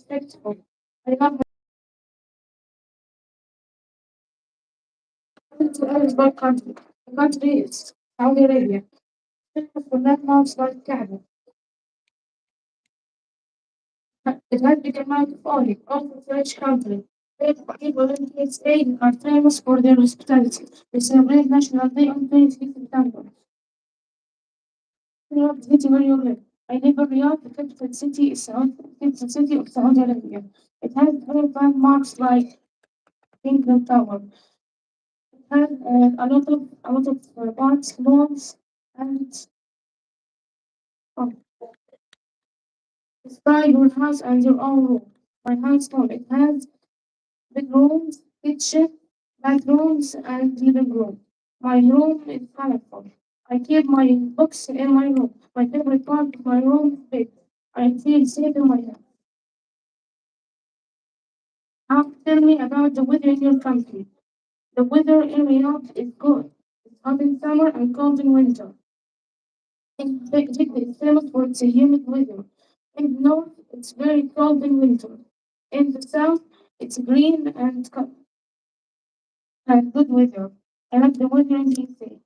respectful. I love to Arab country. The country is Saudi Arabia. Famous for landmarks like Kaaba. It has become alcoholic, also a rich country. People in Spain are famous for their hospitality. They celebrate National Day on 25th September. Riyadh city where you live. I live in Riyadh, the capital city of Saudi Arabia. It has great landmarks like Kingdom Tower. It has a lot of parks, malls, and oh, it's by your house and your own room. My house home. It has bedrooms, kitchen, bathrooms, and living room. My room is colorful. I keep my books in my room. My favorite part of my room is bed. I feel safe in my house. Now tell me about the weather in your country. The weather in Riyadh is good. It's hot in summer and cold in winter. Egypt is famous for its humid weather. In the north, it's very cold in winter. In the south, it's green and good weather. I like the weather in DC.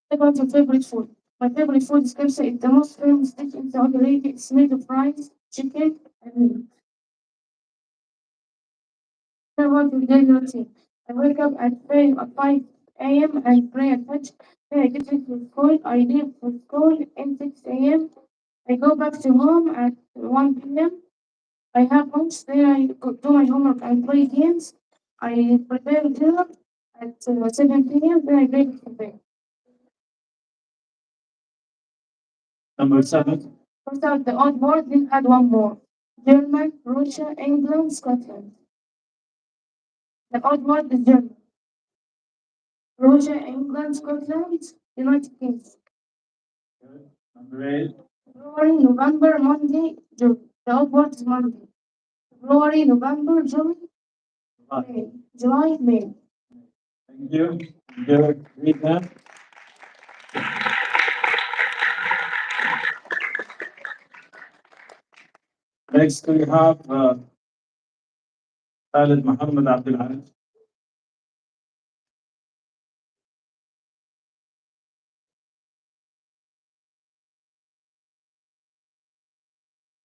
What about your favorite food? My favorite food is kebsa. It's the most famous dish in Saudi Arabia. It's made of rice, chicken, and meat. What about your daily routine? I wake up at 5 a.m. and pray at Fajr. Then I get ready for school. I leave for school at 6 a.m. I go back to home at 1 p.m. I have lunch. Then I do my homework and play games. I prepare dinner at 7 p.m. Then I break for bed. Number 7. First out the odd word, then add one more. German, Russia, England, Scotland. The odd word is German. Russia, England, Scotland, United Kingdom. Number 8. February, November, Monday, June. The odd word is Monday. February, November, June, May. July, May. Thank you. Good. Read that. Next we have Khalid Muhammad Abdul Aziz.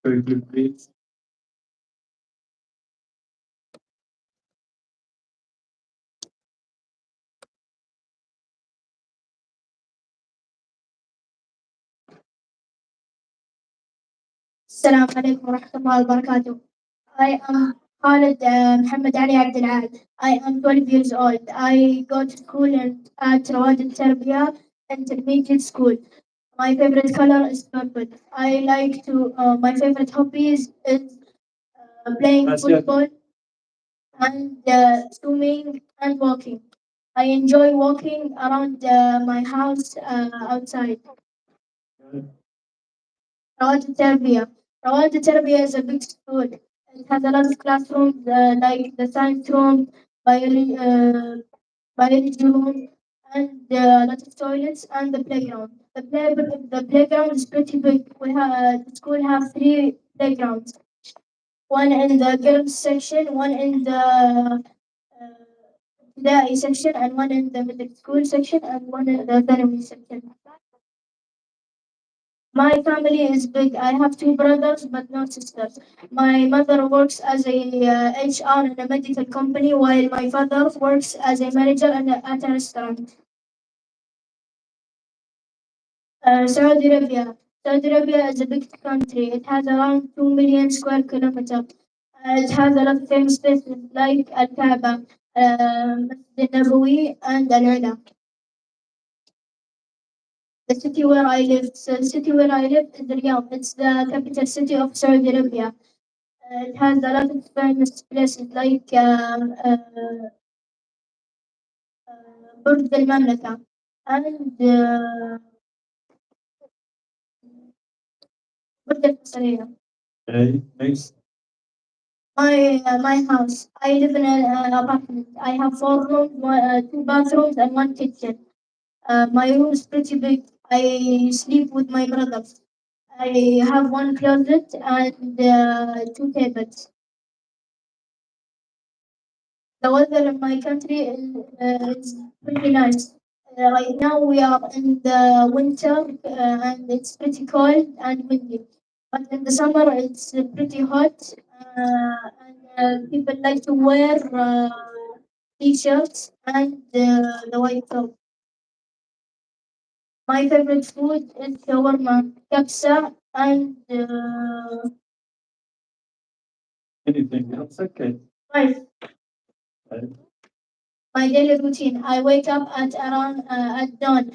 Very good, please. السلام عليكم ورحمة الله وبركاته. I am Khalid Muhammad Ali Abdel Al. I am 12 years old. I go to school at Rawad al-Tarbiyah Intermediate School. My favorite color is purple. I like to, my favorite hobbies is playing That's good. football and swimming and walking. I enjoy walking around my house outside. Good. Rawad al-Tarbiyah is a big school. It has a lot of classrooms like the science room, biology, biology room, and a lot of toilets and the playground. The playground is pretty big. The school have 3 playgrounds. One in the girls section, one in the section, and one in the middle school section, and one in the third section. My family is big. I have 2 brothers but no sisters. My mother works as a HR in a medical company, while my father works as a manager at a restaurant. Saudi Arabia. Saudi Arabia is a big country. It has around 2 million square kilometers. It has a lot of famous places like Al Kaaba, Masjid Nabawi, and Al Ula. The city where I live is Riyadh. It's the capital city of Saudi Arabia. It has a lot of famous places like برج المملكة and برج القصرية. Okay, next. My house. I live in an apartment. I have 4 rooms, 2 bathrooms, and 1 kitchen. My room is pretty big. I sleep with my brothers. I have one closet and two tables. The weather in my country is pretty nice. Right now we are in the winter and it's pretty cold and windy. But in the summer it's pretty hot and people like to wear t-shirts and the white top. My favorite food is shawarma, kapsa, and Anything else? Okay. rice. Right. My daily routine. I wake up at around at dawn.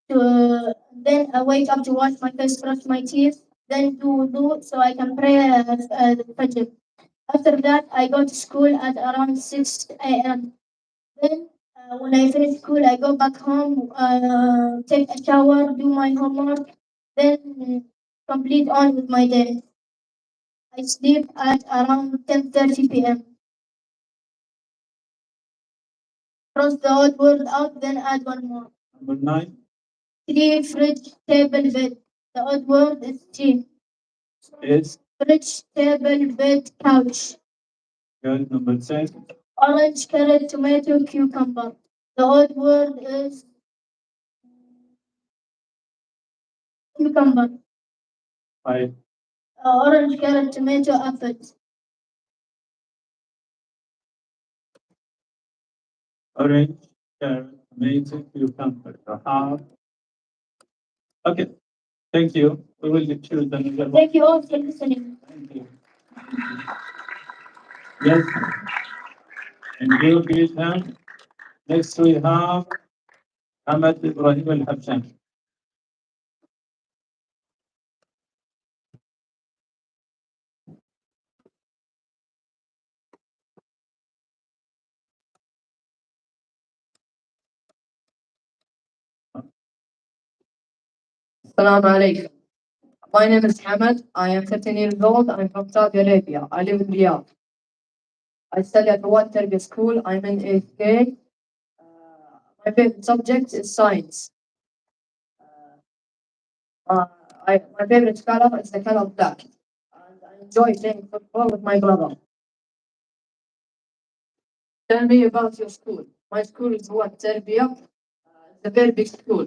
Then I wake up to wash my face, brush my teeth, then do wudu so I can pray the Fajr. After that, I go to school at around 6 a.m. Then, when I finish school, I go back home, take a shower, do my homework, then complete on with my day. I sleep at around 10:30 p.m. Cross the odd word out, then add one more. Number 9. Three, fridge, table, bed. The odd word is three. Is Fridge, table, bed, couch. good. Number 10. Orange, carrot, tomato, cucumber. The odd word is cucumber. 5. Orange, carrot, tomato, apple. Orange, carrot, tomato, cucumber. Half. Okay. Thank you. We will choose another one. Thank you all for listening. Thank you. Yes. And you give him. Next we have Ahmed Ibrahim Al-Habshan. Assalamu alaikum. My name is Hamad. I am 13 years old. I'm from Saudi Arabia. I live in Riyadh. I study at the One Tarbiyah School. I'm in 8th grade. My favorite subject is science. My favorite color is the color black. And I enjoy playing football with my brother. Tell me about your school. My school is One Tarbiyah. It's a very big school.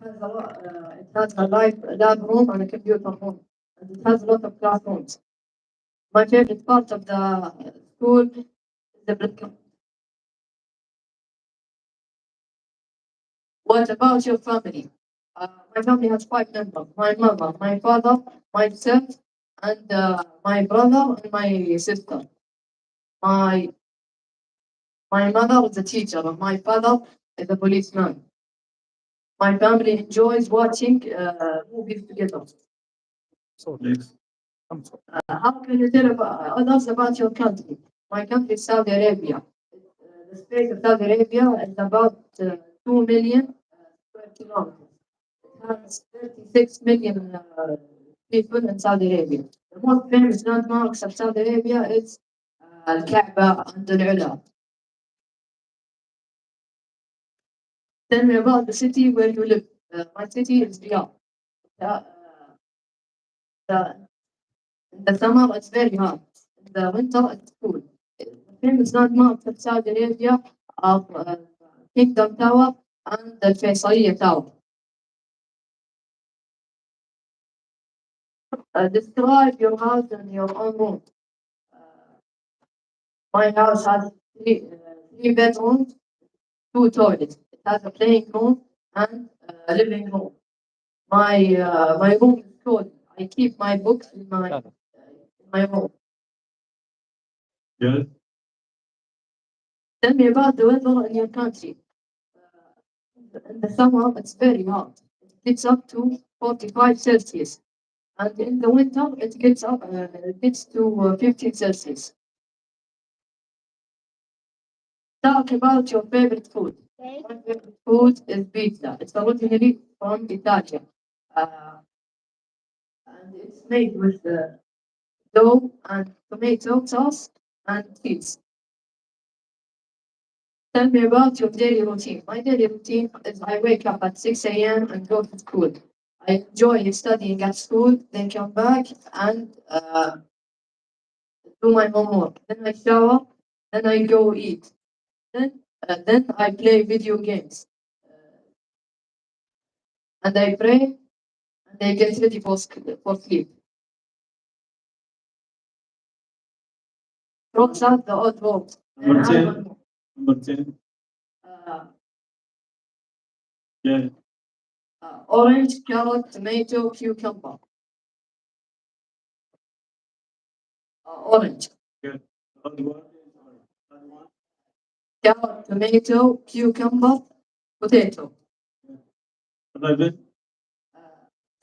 It has a lab room and a computer room. And it has a lot of classrooms. My favorite part of the school is the break. What about your family? My family has 5 members. My mother, my father, myself, and my brother and my sister. My mother is a teacher and my father is a policeman. My family enjoys watching movies together. So next. How can you tell others about your country? My country is Saudi Arabia. The space of Saudi Arabia is about 2 million square kilometers. It has 36 million people in Saudi Arabia. The most famous landmarks of Saudi Arabia is Al-Kaaba and Al-Ula. Tell me about the city where you live. My city is Riyadh. Uh, in the summer, it's very hot. In the winter, it's cool. The famous landmarks of Saudi Arabia are Kingdom Tower and the Faisaliya Tower. Describe your house and your own room. My house has three bedrooms, two toilets. It has a playing room and a living room. My room is cold. I keep my books in my room. Good. Tell me about the weather in your country. In the summer, it's very hot. It gets up to 45 Celsius. And in the winter, it gets to 15 Celsius. Talk about your favorite food. Okay. My favorite food is pizza. It's originally from Italy. And it's made with dough and tomato sauce and cheese. Tell me about your daily routine. My daily routine is I wake up at 6 a.m. and go to school. I enjoy studying at school, then come back and do my homework. Then I shower, then I go eat. Then I play video games. And I pray, and I get ready for sleep. Throws out the odd words. Number 10. Number 10. Uh, Yeah. Orange, carrot, tomato, cucumber. Orange. Good. Third one. Third one. Carrot, tomato, cucumber, potato. 11.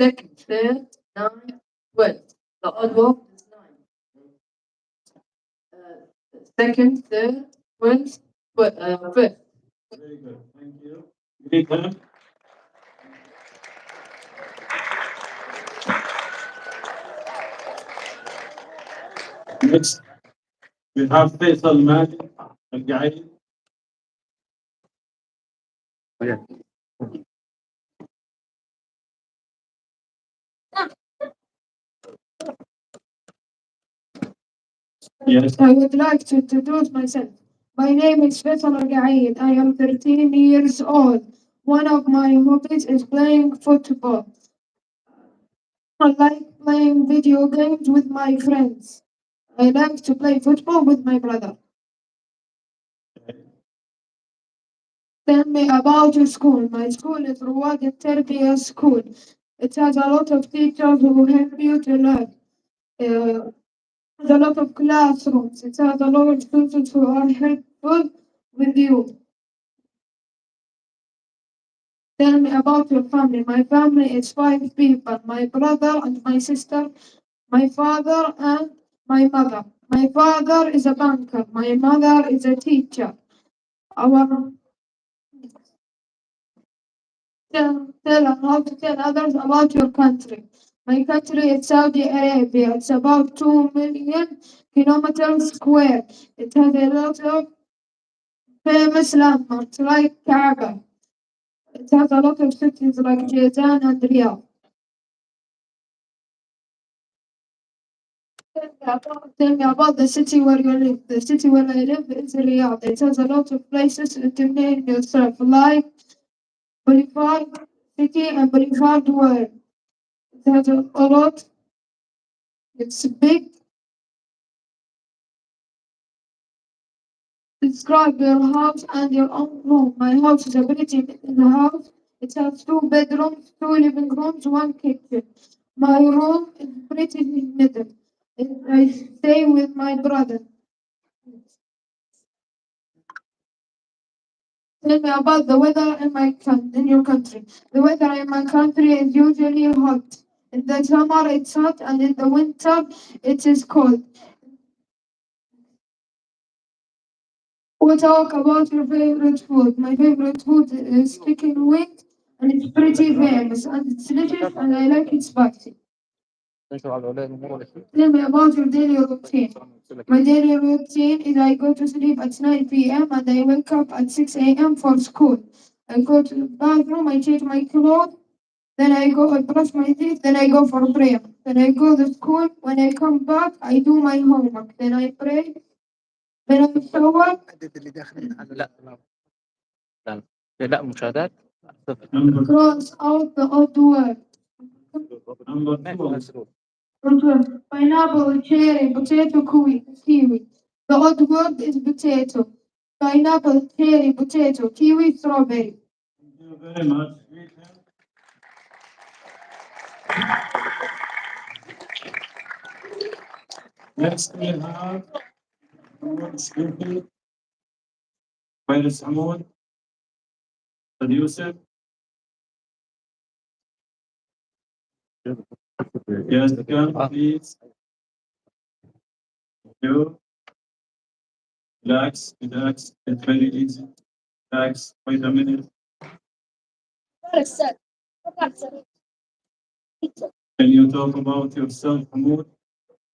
Second, third, 9, 12. The odd word is 9. Second, third, 12th, fifth. Very good. Thank you. Greet her. Next, we have Faisal Malik Al-Gaid. Yes. I would like to introduce myself. My name is Faisal Al-Gaid. I am 13 years old. One of my hobbies is playing football. I like playing video games with my friends. I like to play football with my brother. Tell me about your school. My school is Ruwad Terbiya School. It has a lot of teachers who help you to learn. It has a lot of classrooms. It has a lot of students who are helpful with you. Tell me about your family. My family is 5 people. My brother and my sister, my father and my mother. My father is a banker. My mother is a teacher. How to tell others about your country. My country is Saudi Arabia. It's about 2 million kilometers square. It has a lot of famous landmarks like Kaaba. It has a lot of cities like Jizan and Riyadh. Tell me about the city where you live. The city where I live is Riyadh. It has a lot of places to name yourself, like Boulevard City and Boulevard World. It has a lot. It's big. Describe your house and your own room. My house is a pretty big house. It has 2 bedrooms, 2 living rooms, 1 kitchen. My room is pretty in the middle. I stay with my brother. Tell me about the weather in your country. The weather in my country is usually hot. In the summer it's hot and in the winter it is cold. We'll talk about your favorite food. My favorite food is chicken wings and it's pretty famous and it's delicious and I like it spicy. Tell me about your daily routine. My daily routine is I go to sleep at 9 p.m. and I wake up at 6 a.m. for school. I go to the bathroom, I change my clothes, then I brush my teeth, then I go for prayer. Then I go to school. When I come back, I do my homework. Then I pray. Then I shower. لا مشاهدات Number Cross out the odd word. Number 2. Pineapple, cherry, potato, kiwi. The odd word is potato. Pineapple, cherry, potato, kiwi, strawberry. Thank you very much. Greet her. Next we have Mahmoud Shrifi, Virus Hamud, and Yusuf. Yes, come please. You relax, relax. It's very easy. Relax. Wait a minute. Can you talk about yourself, Hamud?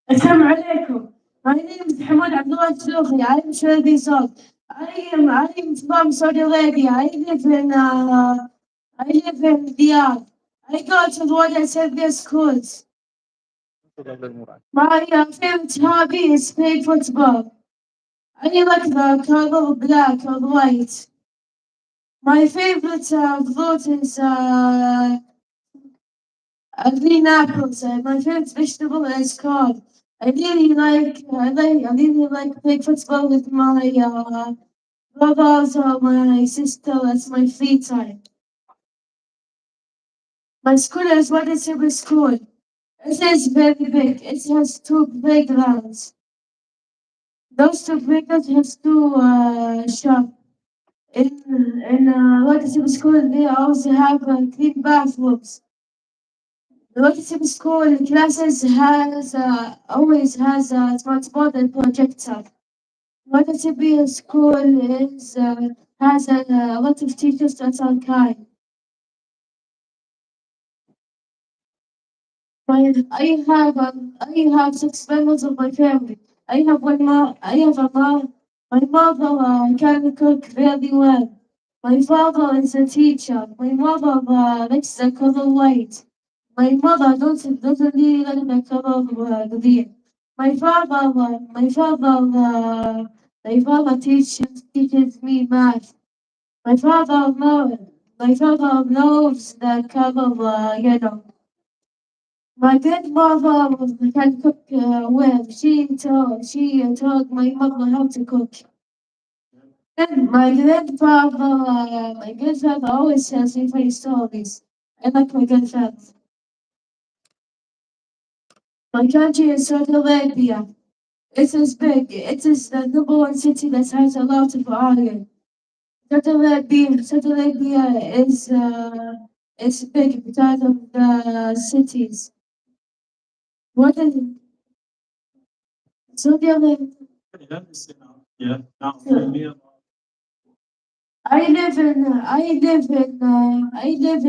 Assalamu alaikum. My name is Hamad Abdullah Shlouhi. I am 12 years old. I am from Saudi Arabia. I live in Riyadh. I go to the one that said their schools. My favorite hobby is playing football. I like the color black or white. My favorite fruit is green apples. My favorite vegetable is corn. I really like playing football with my brothers or my sister. That's my free time. My school is what is every school. It is very big. It has 2 playgrounds. Those 2 playgrounds has 2 shops. In Legacy School, they also have clean bathrooms. The Legacy School classes has always has a smart board and projector. Legacy School is has a lot of teachers that are kind. I have 6 members of my family. I have a mom. My mother can cook very well. My father is a teacher. My mother likes the color white. My mother doesn't really like the color green. My father teaches me math. My father loves the color yellow. My grandmother can cook well. She taught my mother how to cook. And my grandfather always tells me funny stories. I like my grandfather. My country is Saudi Arabia. It is big. It is the number 1 city that has a lot of iron. Saudi Arabia is big because of the cities. What is Saudi Arabia? Yeah. Now, I live in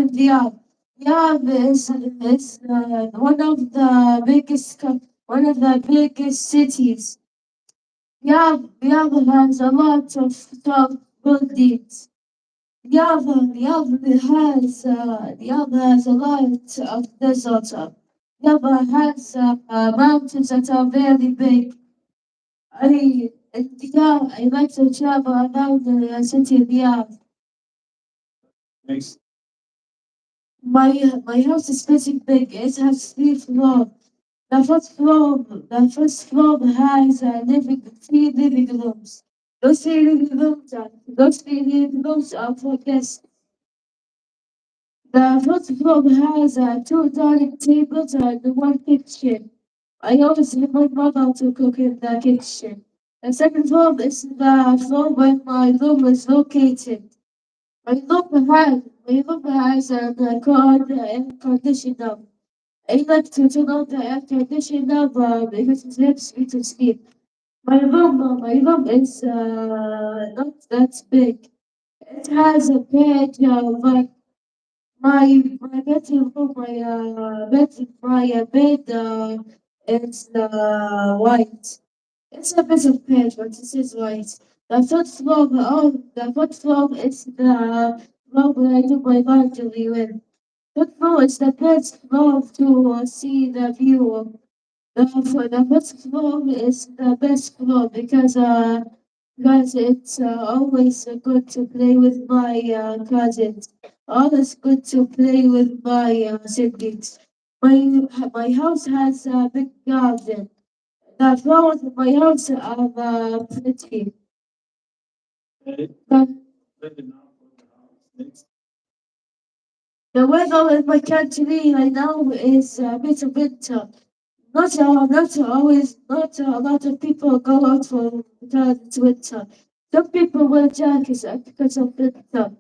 Riyadh. Riyadh is one of the biggest cities. Riyadh has a lot of tall buildings. Riyadh has a lot of desert. Riyadh has mountains that are very big. I like to travel around the city of Riyadh. next. My house is pretty big. It has 3 floors. The first floor has 3 living rooms. Those 3 living rooms are for guests. The first floor has 2 dining tables and 1 kitchen. I always have my mother to cook in the kitchen. The second floor is the floor where my room is located. My room has an air conditioner. I like to turn on the air conditioner because it helps me to sleep. My room is not that big. It has a bed, but my bedroom, my bed is white. It's a bit of page, but it is white. The fourth floor is the floor where I do my laundry with. Fourth floor is the best floor to see the view. The first floor is the best floor because it's always good to play with my cousins. Always good to play with my siblings. My house has a big garden. The flowers in my house are pretty. But Next. the weather in my country right now is a bit of winter. Not a lot of people go out for because it's winter. Some people wear jackets because of winter.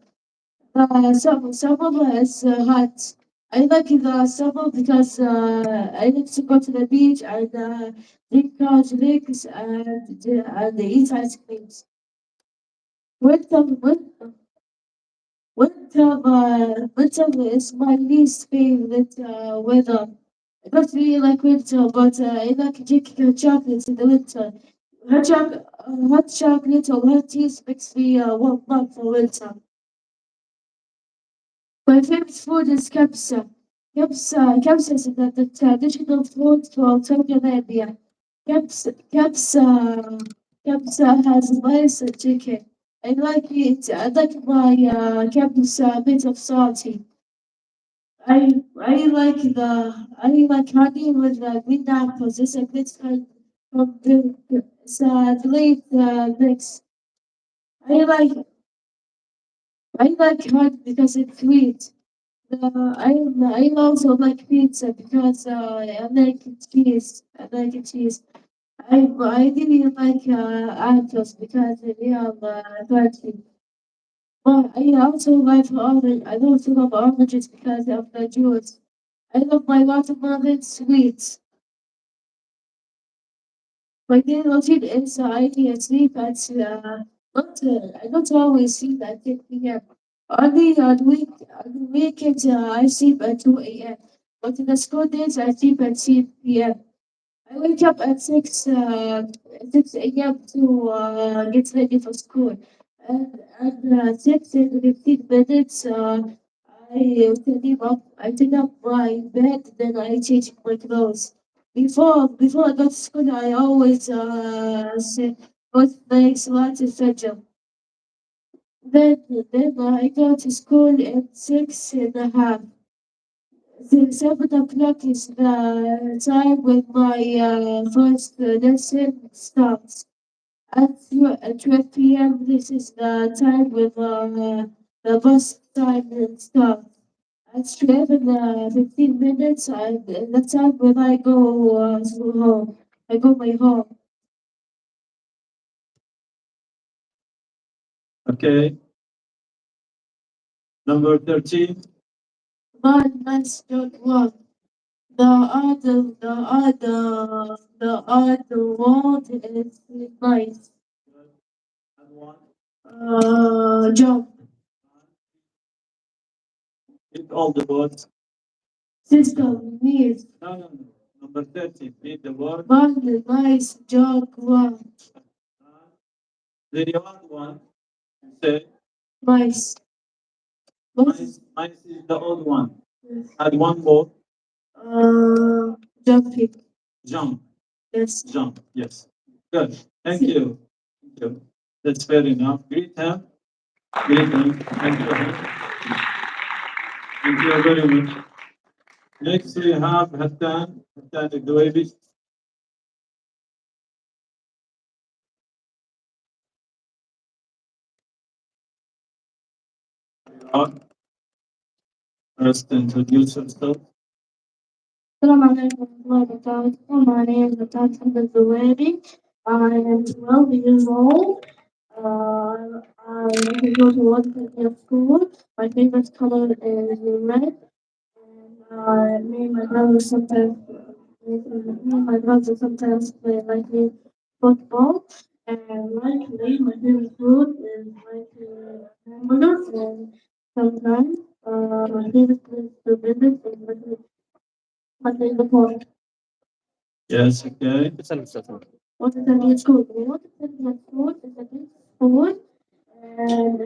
Summer is hot. I like the summer because I like to go to the beach and drink cold drinks and eat ice creams. Winter, winter, winter is my least favorite weather. I don't really like winter, but I like drinking chocolate in the winter. Hot chocolate or hot tea makes me warm up for winter. My favorite food is kapsa. كبسة the traditional food for Saudi Arabia. كبسة has spicy chicken. I like it. I like my كبسة a bit of salty. I like honey with green apples. It's a bit from it's a delayed mix. I like honey because it's sweet. I also like pizza because I like cheese. I like cheese. I really like apples because they are fatty. But I also like orange. I also love oranges because of the juice. I love my watermelon sweet. My daily routine is I sleep at I don't always sleep at 10 p.m. Only on weekends I sleep at 2 a.m. But in the school days I sleep at 6 p.m. I wake up at 6 a.m. to get ready for school. And at 6 and 15 minutes, I turn up my bed, then I change my clothes. Before I go to school, I always say, both legs, lots of Fajr. Then I go to school at 6:30. The 7 o'clock is the time when my first lesson starts. At 12 p.m. this is the time when the bus time starts. At 12 and 15 minutes, the time when I go to home. I go my home. Okay. Number 13. But let's don't walk. The other word is nice. And one. Jump. Read all the words. System, needs. No. Number 13. Read the word. But nice, jog, one. The other one. Say Nice. nice is the old one. Add one more. Jumping. Jump. Yes. Jump. Yes. Good. Thank you. Thank you. That's fair enough. Greet him. Greet him. Thank you. Thank you very much. Next we have Hattan. Hattan Al-Duwaybi. First introduce yourself. السلام عليكم ورحمة الله وبركاته. My name is Abdul Zuwairi. I am 12 years old. I like to go to one year school. My favorite color is red. And me and my brother sometimes play like football. And likely my favorite food is like hamburgers and sometimes my favorite place to visit is like the park. Yes, okay. What is a good school? What is a good school? It's a good school. And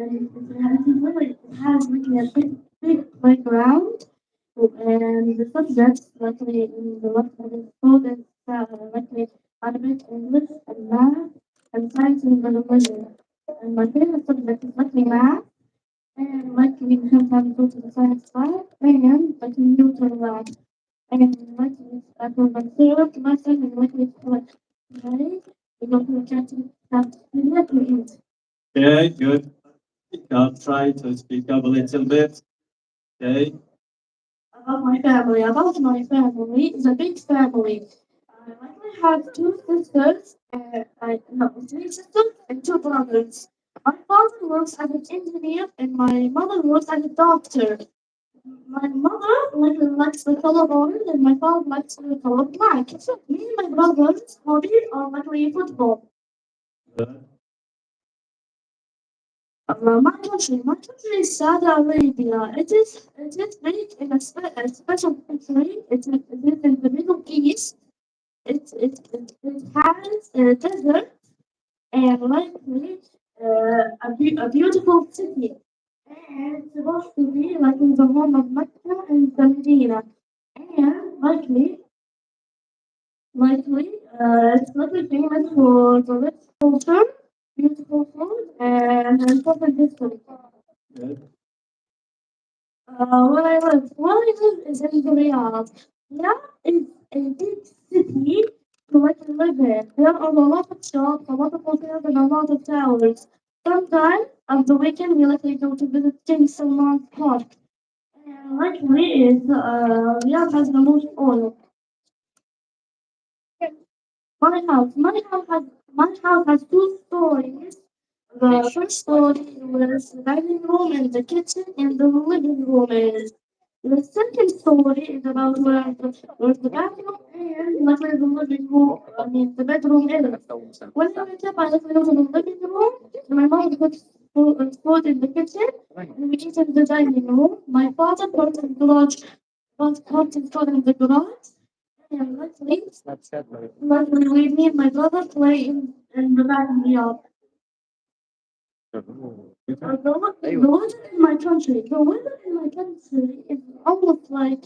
it has like a big playground. And the subjects, luckily in the what is school is luckily Arabic, English, and math, and science and religion. And my favorite subject is luckily math. And luckily sometimes go to the science lab and luckily neutral lab. And luckily for my favorite lesson and luckily for today, we go to the canteen to eat. Okay, good. Speak up. Try to speak up a little bit. Okay. About my family is a big family. I have two sisters, no, three sisters and two brothers. My father works as an engineer and my mother works as a doctor. My mother likes the color orange and my father likes the color black. So me and my brothers hobbies are luckily football. Good. My country is Saudi Arabia. It is big in a special country. It is in the Middle East. It has a desert and likely a beautiful city. And it's supposed to be like in the home of Mecca and the Medina. And it's likely famous for the rich culture, beautiful food, and important history. Good. Where I live is in Riyadh. Riyadh is a big city to like to live in. There are a lot of shops, a lot of hotels, and a lot of towers. Sometimes on the weekend we like to go to visit King Salman Park. And luckily is Riyadh has the most oil. My house has two stories. The first story was the dining room and the kitchen and the living room is. The second story is about where the bathroom and like where the living room, the bedroom is. When I wake up, I like to go to the living room. My mom puts food in the kitchen and we eat in the dining room. My father puts in the garage, puts his food in the garage. And luckily, we me and my brother play in the backyard. The weather is almost like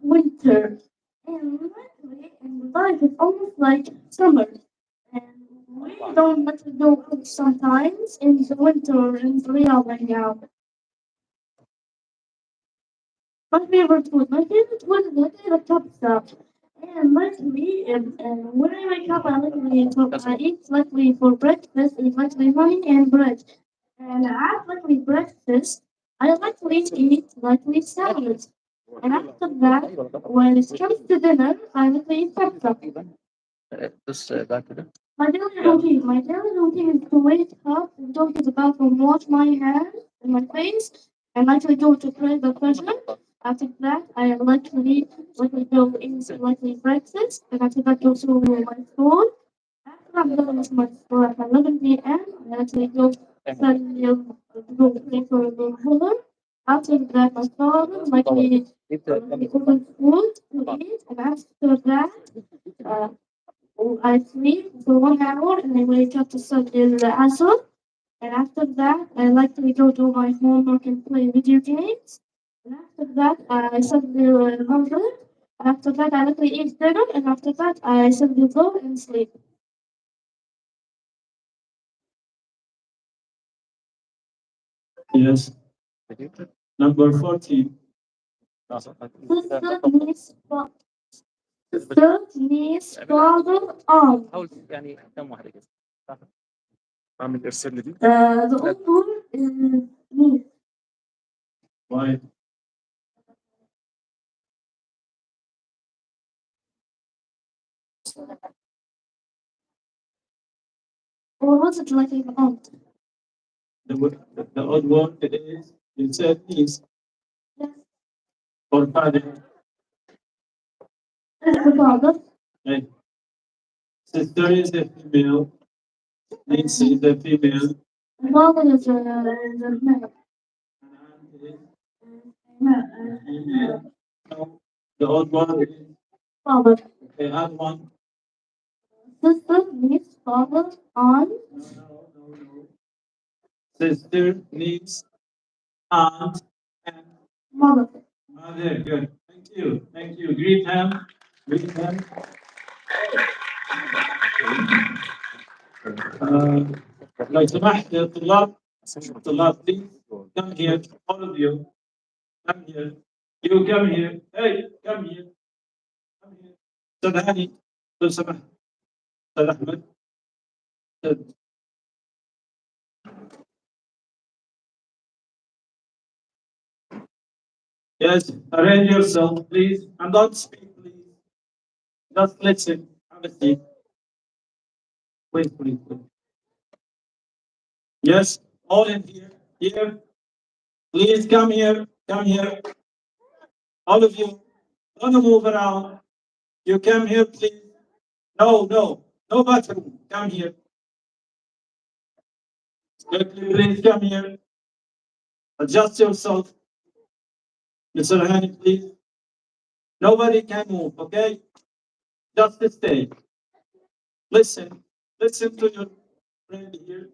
winter, and luckily, and life is almost like summer. And we don't let it go out sometimes in the winter in Riyadh right now. My favorite food is luckily the pasta. And luckily, when I wake up, I eat luckily for breakfast, eat luckily honey and bread. And after luckily breakfast, I luckily eat luckily salad. And after that, when it comes to dinner, I luckily eat pasta. بص بعد كده My daily routine is to wake up and go to the bathroom, wash my hands and my face, and actually go to pray the Fajr. After that, I likely go into likely breakfast, and after that go to my school. After I'm done with my school at 11 p.m., I actually study, go play for the Hula. After that, my father likely cooking food to eat, and after that, uh, I sleep for 1 hour and I wake up to study the Asr. And after that, I like to go do my homework and play video games. And after that, I study the Maghrib. After that, I like to eat dinner. And after that, I study the Dhuhr and sleep. Yes. Number 14. Sister, niece, father, aunt. حاول يعني كم واحدة كده اعمل ارسل لي دي The old one is niece. Why? Or was it like an aunt? The odd one is, you said is Yes, or father. it's the father. Right. Sister is a female. Niece is a female. Mother is a male. And aunt is Uh, female. So the odd one is Father. the odd one. Sister, niece, father, aunt. No. Sister, niece, aunt, and Mother. mother. Good. Thank you. Greet him. لو سمحت يا طلاب please come here, all of you. Come here. You come here. Hey, come here. أستاذ هاني لو سمحت. أستاذ أحمد. أستاذ. Yes, arrange yourself, please, and don't speak, please. Just listen. Have a seat. Please. Yes, all in here. Here. Please come here. All of you. Don't move around. You come here, please. No bathroom. Come here. Please come here. Adjust yourself. Mr. Hani, please. Nobody can move, okay? Just stay. Listen to your friend here.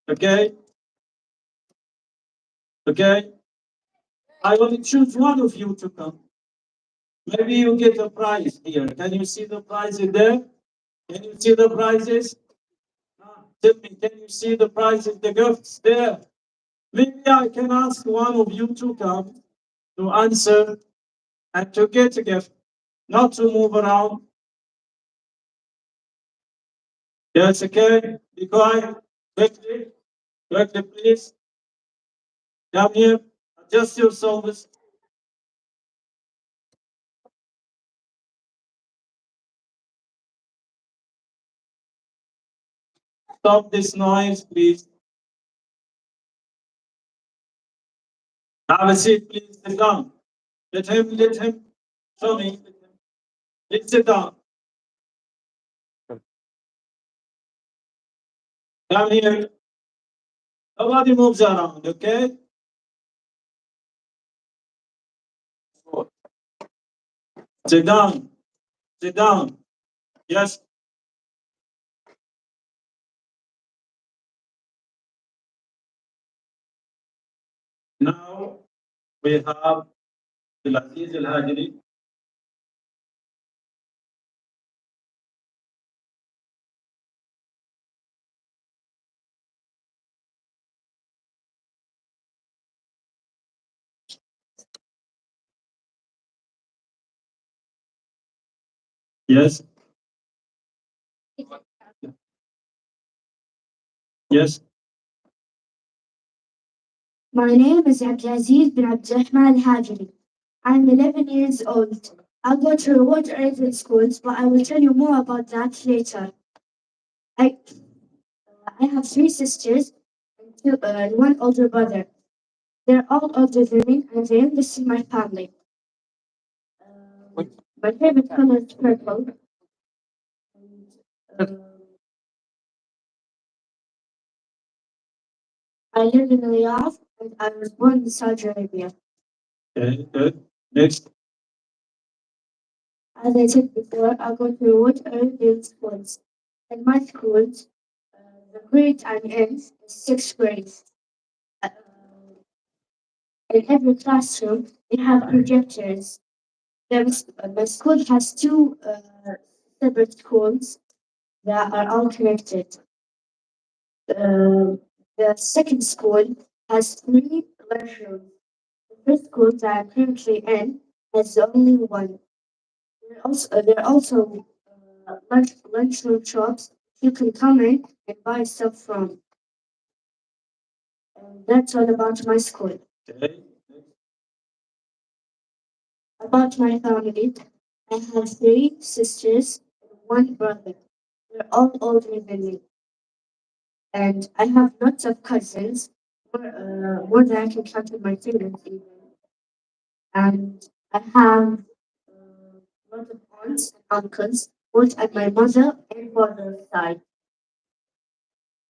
Okay? I will choose one of you to come. Maybe you get a prize here. Can you see the prizes there? Can you see the prizes? Tell me, can you see the prizes, the gifts there? Maybe I can ask one of you to come to answer and to get a gift, not to move around. Yes, okay. Be quiet. Quickly, quickly, please. Come here. Adjust yourselves. Stop this noise, please. Have a seat, please. Sit down. Let him show me. Please sit down. Come here. Nobody moves around, okay? Sit down. Sit down. Yes. Now we have Abdulaziz Al Hajri. Yes. Yes. My name is Abdulaziz bin Abdurrahman Al-Hajri. I'm 11 years old. I go to reward Arabian schools, but I will tell you more about that later. I, I have three sisters and one older brother. They're all older than me, and the youngest in my family. My favorite color is purple. I live in Riyadh, and I was born in Saudi Arabia. Okay, good. Next. As I said before, I go to reward Arabian schools. In my schools, the grade I'm in is sixth grade. Uh, in every classroom, we have projectors. My school has two separate schools that are all connected. The second school has three classrooms. The first school that I'm currently in has only one. There are also lunchroom shops you can come in and buy stuff from. And that's all about my school. Okay. About my family, I have three sisters and one brother. They're all older than me. And I have lots of cousins, more than I can count on my fingers even. And I have lots of aunts and uncles, both at my mother and father's side.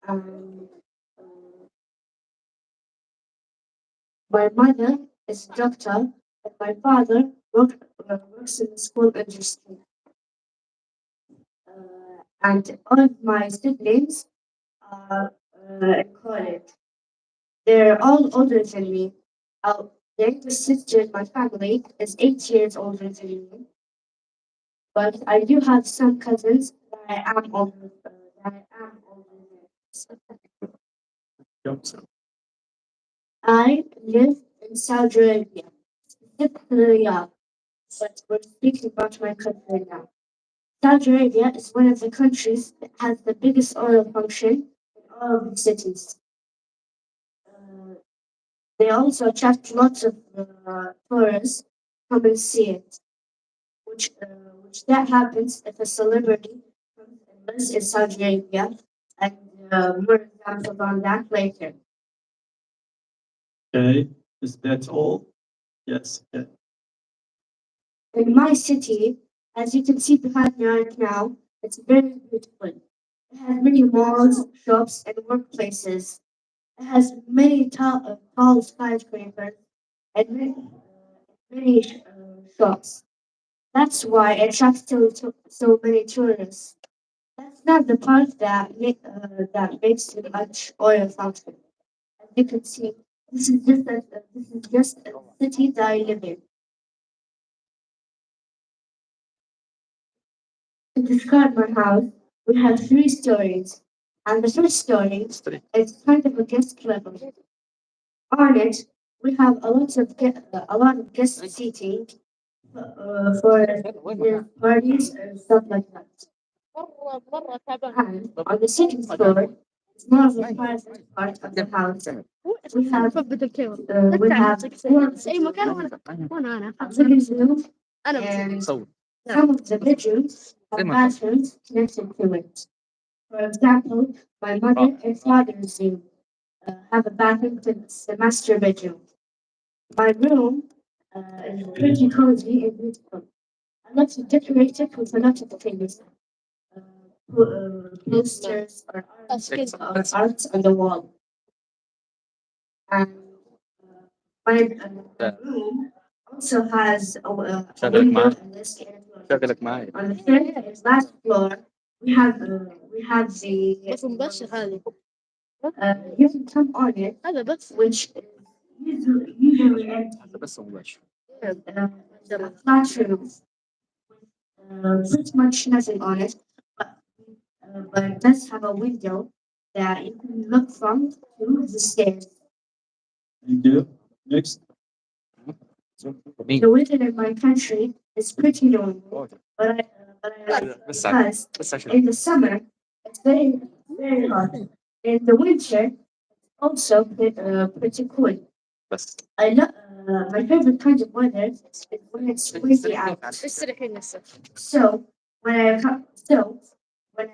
Um, uh, my mother is a doctor, and my father works in the school industry. And all of my siblings are in college. They're all older than me. The youngest sister in my family is 8 years older than me. But I do have some cousins that I am older than. I live in Saudi Arabia, specifically Riyadh, but we're speaking about my country now. Saudi Arabia is one of the countries that has the biggest oil function in all of the cities. Uh, they also attract lots of tourists come and see it, which that happens if a celebrity comes and lives in Saudi Arabia, and more examples on that later. Okay. Is that all? Yes. Yeah. In my city, as you can see behind me right now, it's very beautiful. It has many malls, shops, and workplaces. It has many tall skyscrapers and many shops. That's why it attracts so many tourists. That's not the part that makes too much oil function. As you can see, this is just a city that I live in. To describe my house, we have 3 stories. And the first story History. is kind of a guest level. On it, we have a lot of guest seating for the parties and stuff like that. And on the second floor, it's more of a private part of the house. We have في أي مكان وأنا a living room أنا and صور. some of the bedrooms have Same bathrooms connected to it. For example, my mother and father's room have a bathroom that's the master bedroom. My room is pretty cozy and beautiful. I like to decorate it with a lot of things. Posters or art on the wall. And my room also has a شغلك window معايا. and desk and شغلك معايا. on the third and last floor, we have the بس مبشر هذه you can come on it, هذا بس which is usually empty. هذا بس مباشر. The flat roof, pretty much nothing on it, but it does have a window that you can look from to the stairs. Thank you. Next. Me. The weather in my country is pretty normal, but I like بس because بس عشان in the summer it's very hot. In the winter, also pretty cool. بس. My favorite kind of weather is when it's windy out. بس الحين لسه So when I come, so when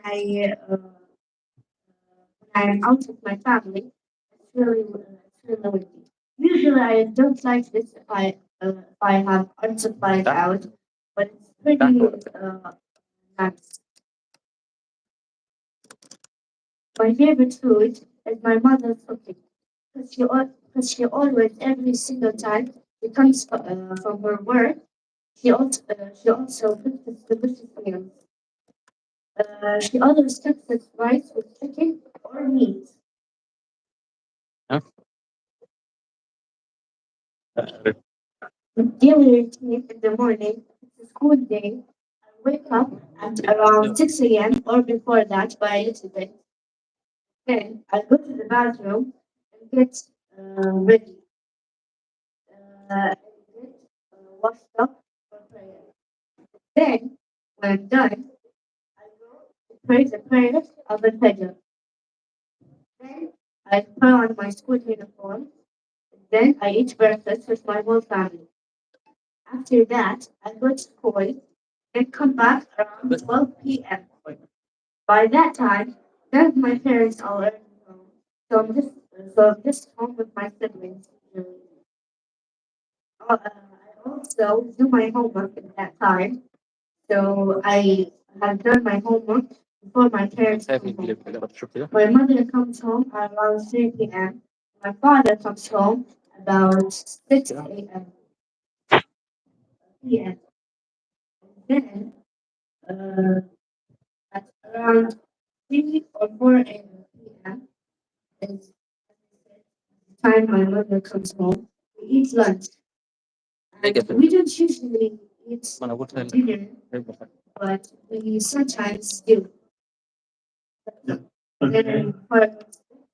I'm out with my family, it's really windy. Usually I don't like this if I have art supplies out, but it's pretty nice. My favorite food is my mother's cooking. Because she always, every single time she comes from her work, she also cooks this delicious meals. She always cooks this rice with chicken or meat. Huh? Daily routine in the morning, it's a school day. I wake up at around 6 a.m. or before that by a little bit. Then I go to the bathroom and get ready. And get washed up for prayer. Then, when I'm done, I go to pray the prayer of the Fajr. Then I put on my school uniform. Then I eat breakfast with my whole family. After that, I go to school and come back around 12 p.m. By that time, none of my parents are already home. So I'm just home with my siblings. I also do my homework at that time. So I have done my homework before my parents شايف come home. الكليب اللي شوف كذا. My mother comes home at around 3 p.m. My father comes home about 6 a.m. p.m. Then at around 3 or 4 p.m. is the time my mother comes home. We eat lunch. And we don't usually eat ما أنا قلت لك. dinner, but we sometimes do. Then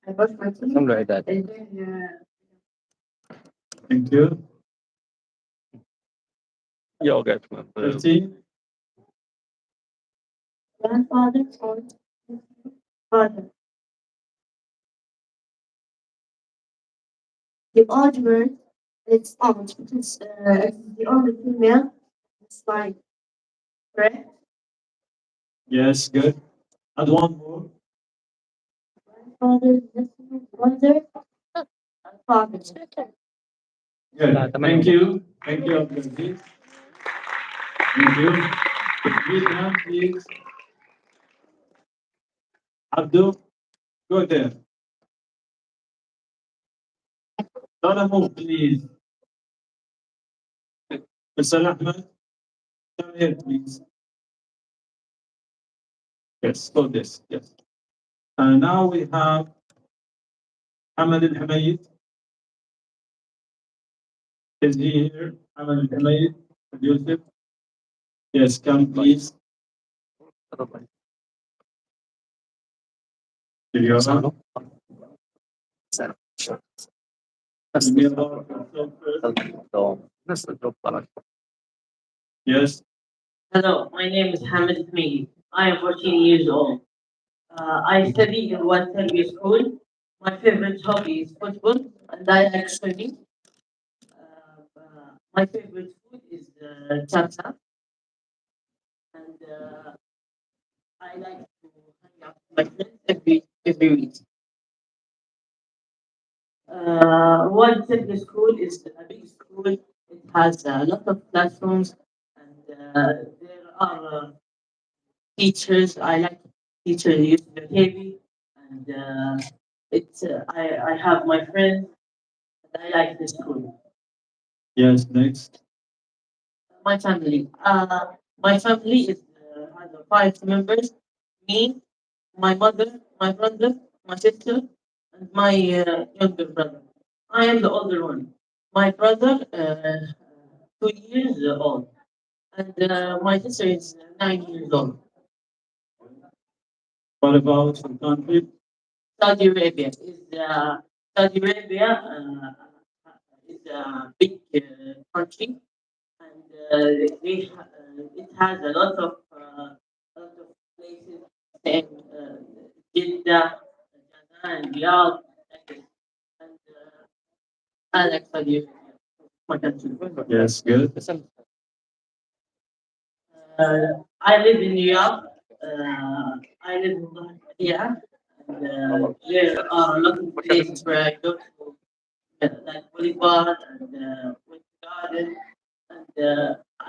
I brush my teeth كم له عداد؟ and then Thank you. يوغا. 15. grandfather or father. The odd word is aunt because it's the only female. It's fine. Correct? Yes, good. Add one more. Grandfather, nephew, brother, and father. Good. Thank you. Thank you, Abdulaziz. Thank you. Please, now, please. Abdul, go there. Don't move, please. Mr. Ahmed, come here, please. Yes, go this. Yes. And now we have Ahmed Al Hamayid. Is he here? Ahmed Al Hamayid, Yusuf. Yes, come please. تفضل. اليابان. سلام. Tell me about yourself first. نفس الجواب طلع. Yes. Hello, my name is Hamid Hmeidi. I am 14 years old. I study in one Tarbiya school. My favorite hobby is football, and I like swimming. My favorite food is chapsa, and I like to hang out with my friends every week. One Tarbiya school is a big school. It has a lot of classrooms, and there are teachers. I like teachers use the heavy, and I have my friends. And I like the school. Yes. Next. My family is has 5 members. Me, my mother, my brother, my sister, and my younger brother. I am the older one. My brother, 2 years old, and my sister is 9 years old. What about your country? Saudi Arabia Saudi Arabia is a big country, and it has a lot of places in Jeddah, Jannah, and Riyadh, like this. And I like Saudi Arabia, my country. Yes. Good. I live in Riyadh. I live in Bahia, and there are a lot of places where I go to, like Boulevard and Winter Garden, and I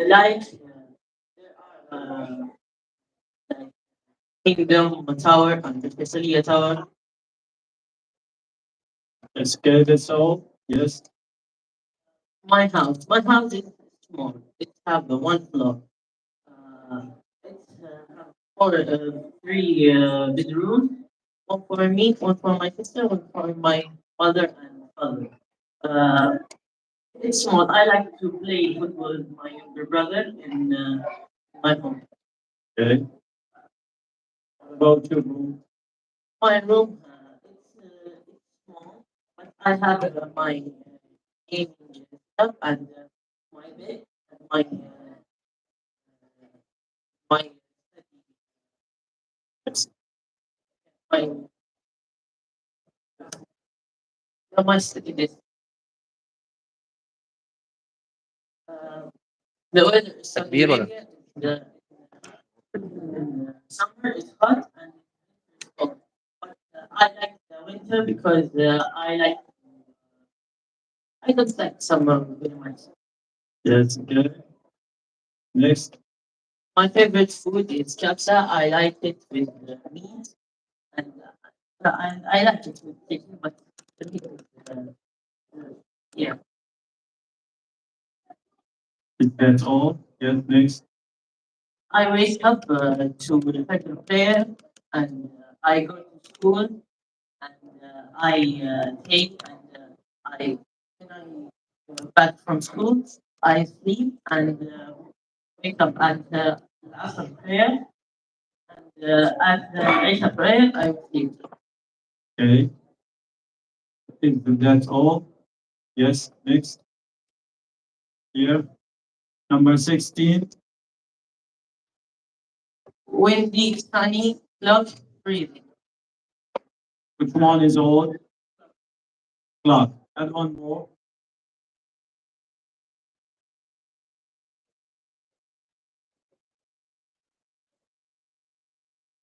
like there are like Kingdom Tower and the Caesarea Tower. Yes. Good. That's all. Yes. My house is small. It have the one floor. It's have three bedrooms. One for me, one for my sister, one for my mother and father. Uh, it's small. I like to play football with my younger brother in my home. Okay. What about your room? My room, it's small, but I have my gaming stuff and my bed and my my my study desk. Uh, the weather is Saudi كبير ولا؟ Arabia. In summer is hot and it's cold. But I like the winter because I don't like summer very much. Yes. Okay. Next. My favorite food is chapsa. I like it with meat, and I like it with chicken, but the meat is, yeah. Is that all? Yes. Next. I wake up to the prayer, and I go to school, and I take and I when I back from school, I sleep and wake up at the Asr prayer, and at the Isha prayer, I sleep. Okay. I think that's all. Yes. Next. Here. Number 16. Windy, sunny, cloud, breathing. Which one is old? Clock. Add one more.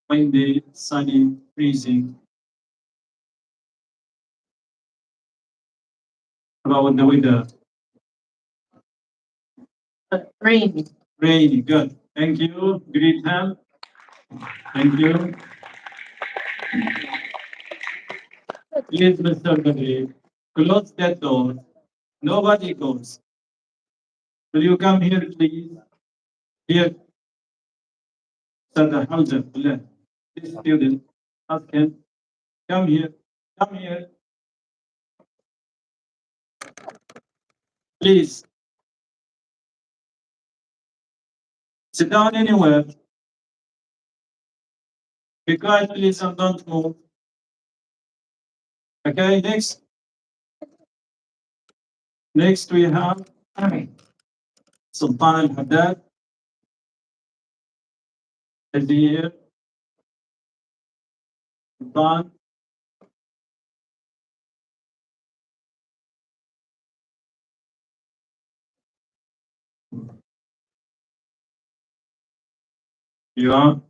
Windy, sunny, freezing. How about the weather? Rainy. Rainy. Good. Thank you. Great help. Thank you. Please, Mr. Badri, close that door. Nobody goes. Will you come here, please? Here, Sada Hamza, this student, ask him, come here, come here. Please. Sit down anywhere. Be quiet, please, and don't move. Okay, next. Next, we have Sultan Al Haddad. Here. Sultan. You are.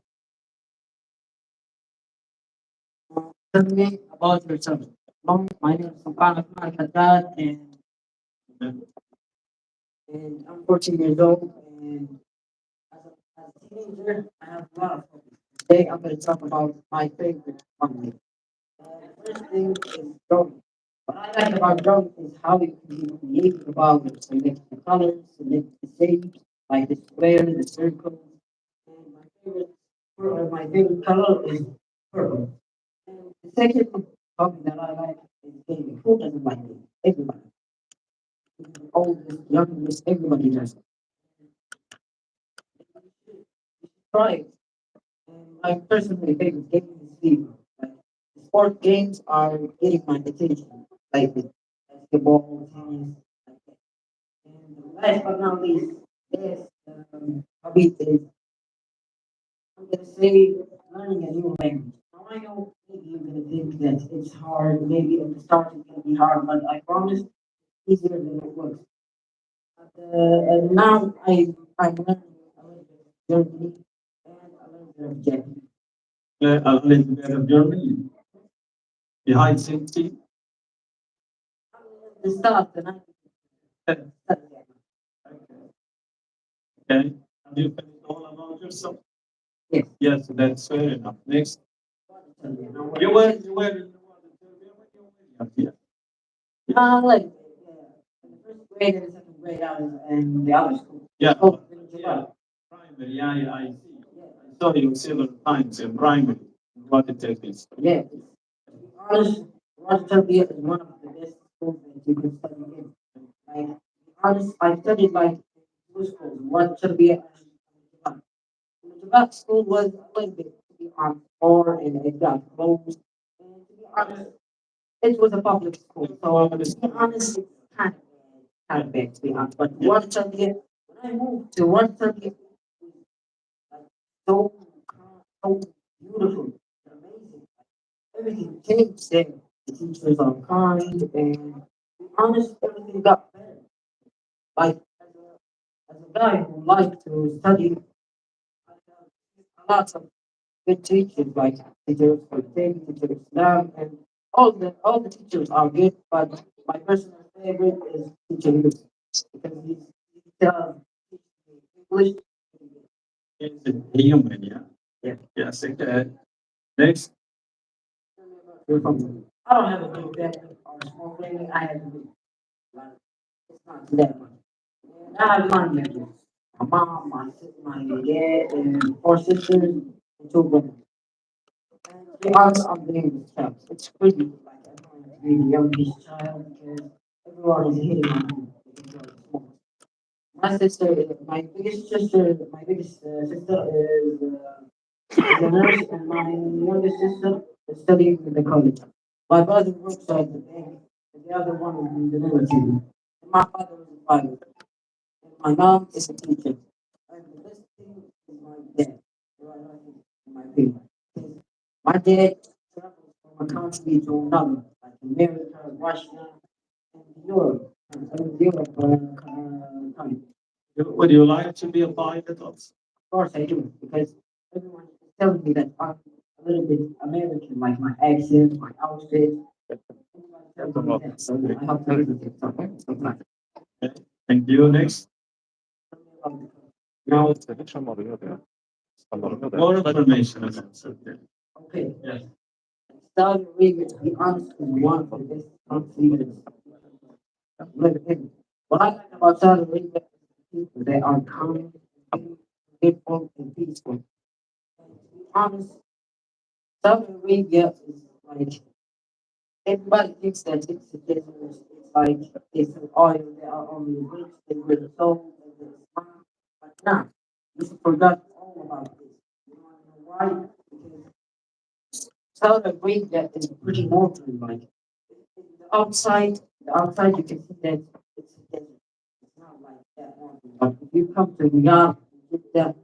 Tell me about yourself. Hello, my name is Sultan Ahmad Haddad, and I'm 14 years old. And as a teenager, I have a lot of hobbies. Today, I'm going to talk about my favorite hobby. The first thing is drawing. What I like about drawing is how you can be creative about it. Select the colors, select the shapes, like the square, the circle. And my favorite color is purple. And the second hobby that I like is gaming. Who doesn't like gaming? Everybody. Oldest, youngest, everybody does. Try it. And my personal favorite game is FIFA. Like, sport games are getting my attention, like the basketball, tennis, like that. And last but not least, yes, hobby is, I'm gonna say, learning a new language. Now I know maybe you're gonna think that it's hard, maybe at the start it's gonna be hard, but I promise easier than it looks. Now I'm learning a little bit of Germany and a little bit of Japanese. A little bit of Germany. Behind safety. The start, and I Okay. Have you finished all about yourself? Yes. Yes, that's fair enough. Next. you You were in the world here. like in the first grade and the second grade I was in the other school. Yeah. Oh, Yeah. Primary, I see. I saw you several times in primary. What it is. yeah. To be honest, Rochester is one of the best schools that you can study in. Like, to be honest, I studied like two schools, Rochester and Japan. The Japan school was a little bit, to be honest, poor and it got closed. And to be honest, it was a public school, so to be honest, it's kind of bad to be honest. But Rochester, when I moved to Rochester, it was like so calm, so beautiful, amazing. Everything changed there. The teachers are kind, and to be honest, everything got better. Like as a guy who liked to study, I have lots of good teachers, like teachers for things, teachers Islam, and all the teachers are good. But my personal favorite is teacher Yusuf because he teaches me English. It's a human, yeah. Yeah. Yes, okay. Next. You're from- I don't have a big family or a small family. I have a big, like, it's not that much. And I have my members. My mom, my dad, and four sisters and two brothers. And to be honest, I'm the youngest child. It's crazy. Like I'm going to be the youngest child because everyone is hitting on me because I'm small. My biggest sister is a nurse, and my youngest sister is studying in the college. My brother works at the bank, and the other one is in the military. And my father is a pilot, and my mom is a teacher. And the best thing is my dad. So I love him in my family. Because my dad travels from a country to another, like America, Russia, and Europe. And Europe country. Would you like to be a pilot also? Of course I do, because everyone is telling me that I'm a little bit American, like my accent, my outfit. Everyone tells me that, so I hope to visit it sometime. Okay. Thank you. Next. No, tradition مريضة. More information. Okay. Okay, Yes. Saudi Arabia, to be honest, is one of the best countries living in. What I like about Saudi Arabia is the people, they are kind, grateful, and peaceful. And to be honest, Saudi Arabia is like everybody thinks that it's a desert. It's like it's an oil. They are only rich. They were sold. They were smart. But nah, you forgot all about this. You want to know why? Because South agree that it's pretty modern, like the outside you can see that it's a desert. It's not like that modern. But if you come to Riyadh, Jeddah,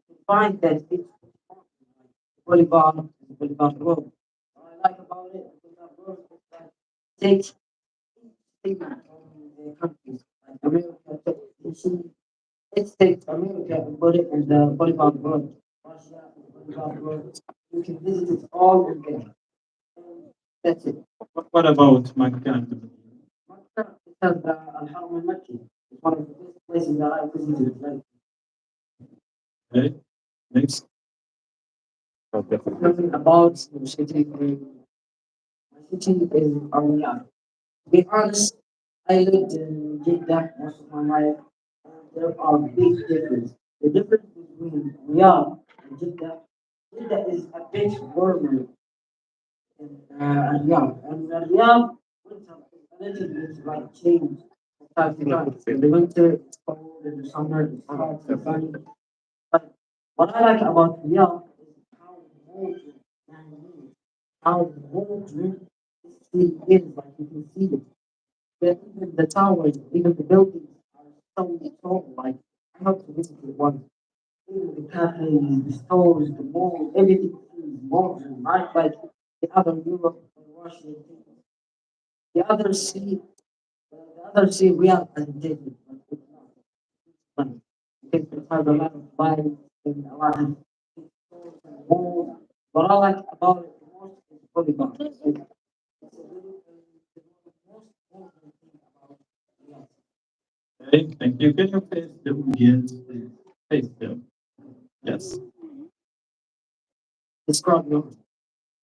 you find that it's Boulevard, Boulevard Road. What I like about it, Boulevard Road, is that it takes things from the countries. Like America, you see, it takes America and put it in the Boulevard Road. Russia, Boulevard Road. You can visit it all in there. That's it. What about Makkah? Makkah, it has the Al-Haram al-Makki. It's one of the best places that I visited. Like, Okay. Next. talking about the city, my city is Riyadh. To be honest, I lived in Jeddah most of my life, and there are big differences. The difference between Riyadh and Jeddah is a bit warmer than Riyadh. And Riyadh, winter is a little bit like change from time to time. In the winter, it's cold, in the summer, it's hot, it's sunny. But what I like about Riyadh is how modern and how modern this city is. Like you can see it. Even the towers, even the buildings are so tall. Like I hope to visit it once. Even the cafes, the stores, the malls, everything is modern, not like the other Europe and Russia. The other city, Riyadh has a desert. Like, it's not funny. Because it has a lot of lights and a lot of stores and malls. What I like about it the most is volleyball. It's a the most modern thing about Riyadh. Okay, thank you. Can you face the audience, please? Face them. Yes. Describe yours.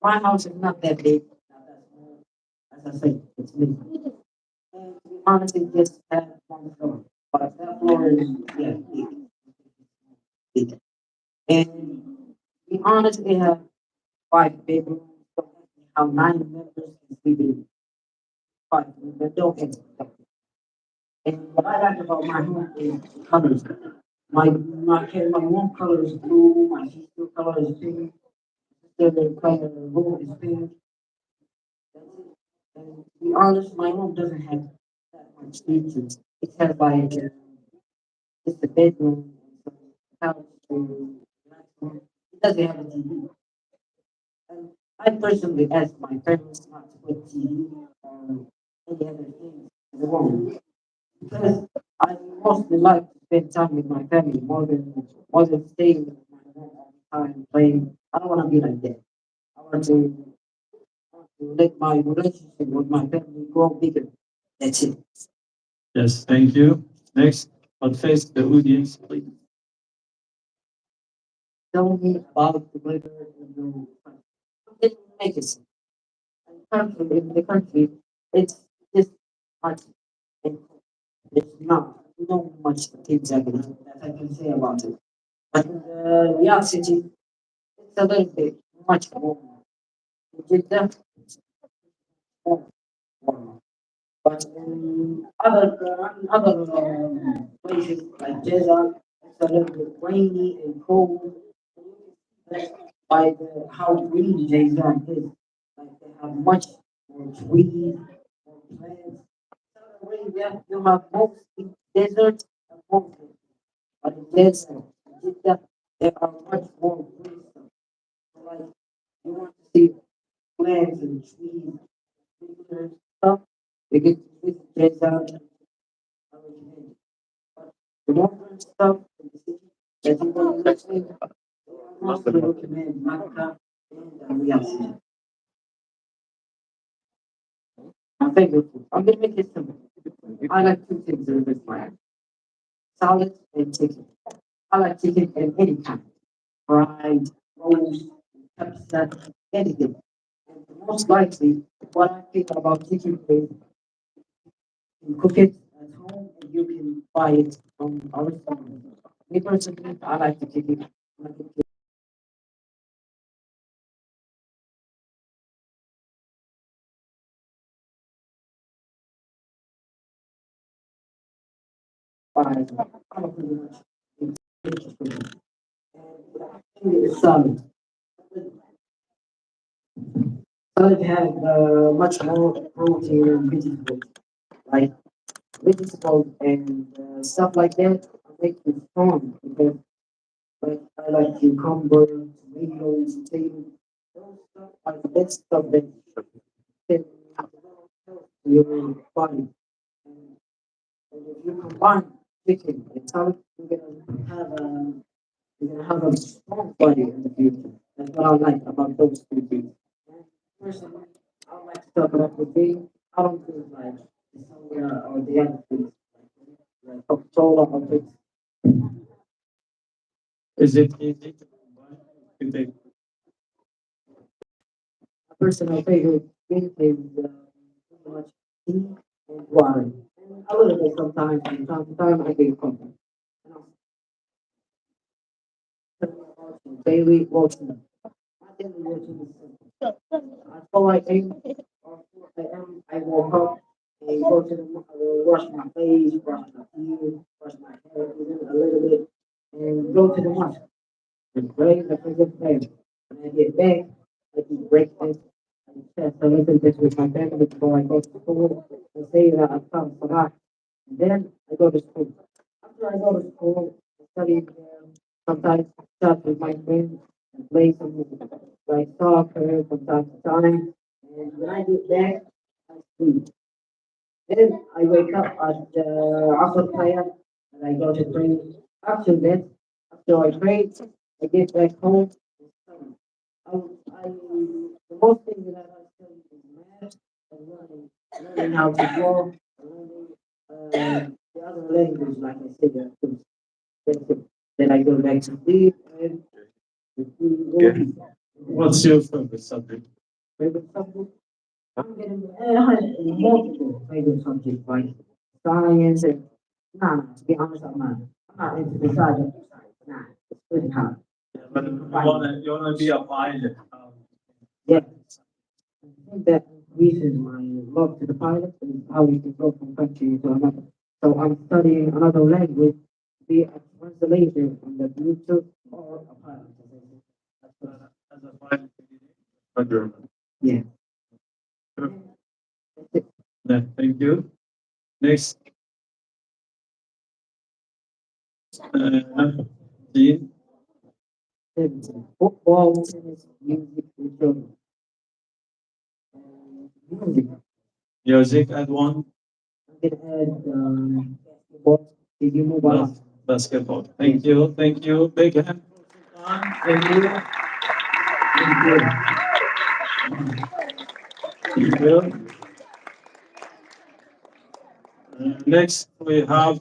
My house is not that big, not that small. As I say, it's big. And to be honest, it just had one floor. But that floor is, yeah, big. And to be honest, we have 5 bedrooms. So how 9 members can sleep in 5 rooms, but don't get it. And what I like about my home is the colors. My home color is blue, my sister color is pink, the color room is pink. That's it. And to be honest, my home doesn't have that much features. It has like just a bedroom and some couch to relax on. It doesn't have a TV. And I personally asked my parents not to put TV or any other things in the room because I mostly like to spend time with my family more than staying with my home all the time playing. I don't want to be like that. I want to let my relationship with my family grow bigger. That's it. Yes, thank you. Next, but face the audience, please. Tell me about the weather in your country. It makes it. In the country, it's just hot and it's not much things that I can say about it. But in the Riyadh city, it's a little bit much warmer. In Jeddah, it's more warmer. But in other places like Jeddah, it's a little bit rainy and cold. That's by how green Jeddah is. Like they have much more trees, more plants. South Arabia, you have mostly desert and mountains. But in Jeddah, there are much more green stuff. So like you want to see plants and trees, and stuff. You get to visit Jeddah. I recommend it. But the modern stuff in the city that you want to see, I mostly recommend Makkah and Riyadh. My favorite food. I'm gonna make it simple. I like two things in this life: salad and chicken. I like chicken in any kind, fried, roast, pepper, anything. And most likely, what I think about chicken is you cook it at home and you can buy it from a restaurant. Me personally, I like the chicken. I like it fried. I'm pretty much it's salad. salad have much more protein and vegetables, like vegetables and stuff like that. Make you strong because like I like cucumber, tomatoes, potatoes, those stuff like that stuff that can your body. And if you combine chicken and salad, you're gonna have a strong body in the future. That's what I like about those two things. And personally, I would like to talk about protein. I don't think like the soda or the other things like Coca-Cola or things. Is it easy to combine? You take My personal favorite drink is pretty much tea and water. And a little bit sometimes, from time to time, I drink coffee. And daily routine. My daily routine is simple. At 4 a.m. or 4 a.m. I woke up and go to wash my face, brush my teeth, brush my hair even a little bit, and go to the mosque and pray the Fajr prayer. When I get back, I eat breakfast. I chat a little bit with my family before I go to school and say that I found Salah. Then I go to school. After I go to school, I study sometimes chat with my friends and play some like soccer from time to time. And when I get back, I sleep. Then I wake up at Asr prayer and I go to pray. After that, after I pray, I get back home and study. The most thing that I like studying is math and learning how to draw, learning the other language, like I said, that's it. Then I go back to sleep and Yeah. What's your favorite subject? favorite subject. I'm getting I had multiple favorite subjects like science and nah, to be honest, I'm not into the subject of science. Nah, it's pretty hard. But you wanna be a pilot. Yeah, I think that increases my love to the pilot and how you can go from country to another. So I'm studying another language to be a translator in the future or a pilot. As a pilot, a German. Yeah. Yeah, thank you. Next, Dean. Football, tennis, music, and children. Music. Music, add one. I'm gonna add basketball. Did you move on? Basketball. Thank you. Thank you. Big hand. Thank you. Thank you. Thank you. Next, we have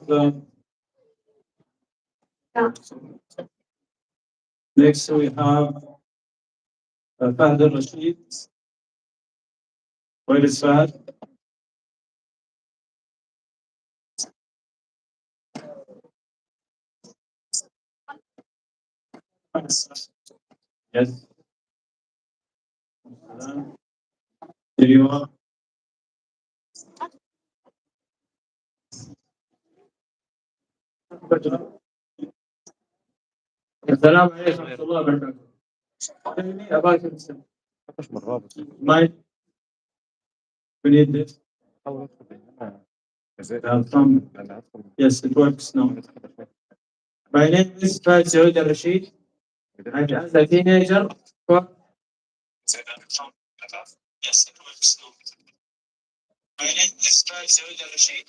next we have Fahd al-Rashid. Where is Fahd? Yes. Here you are. السلام عليكم ورحمة الله وبركاته. Tell me about yourself. Mike, we need this. Yes, it works now. My name is Fahd al-Rashid. And as a teenager, yes, it works now. My name is Fahd al-Rashid.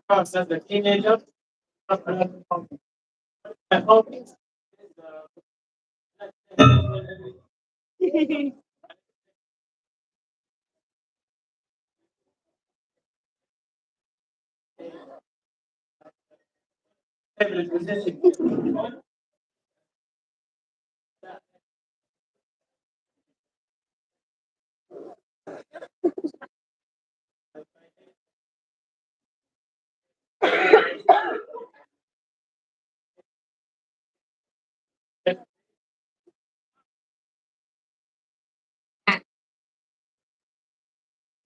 As a teenager, I hope favorite musician.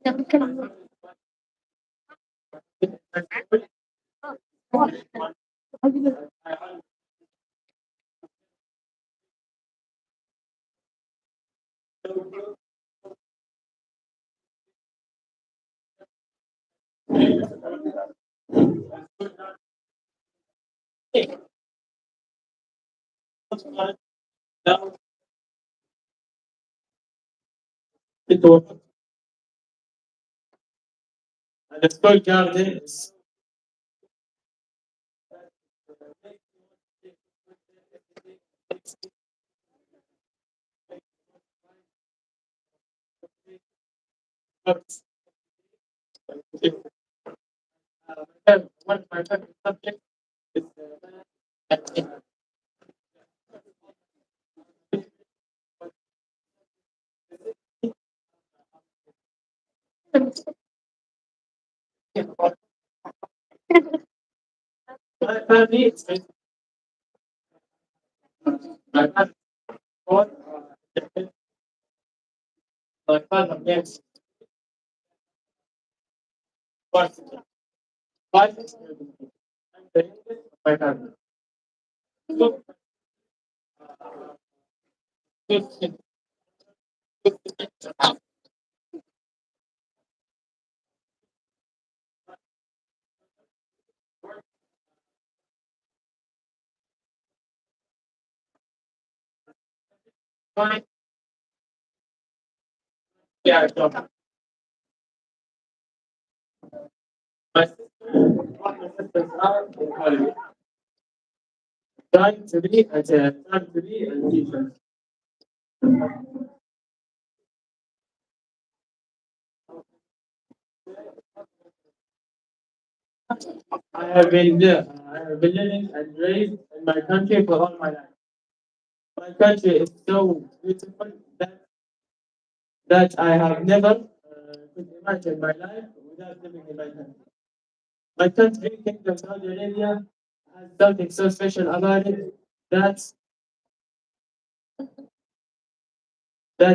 And the school garden is one of my favorite subjects is my family is my father born, my father makes but but I'm the youngest of my family. So, fifteen- fine. Yeah, so what my sisters are in college, trying to be a teacher. I have been living and raised in my country for all my life. My country is so beautiful that I have never could imagine my life without living in my country. My country, Kingdom Saudi Arabia, has something so special about it that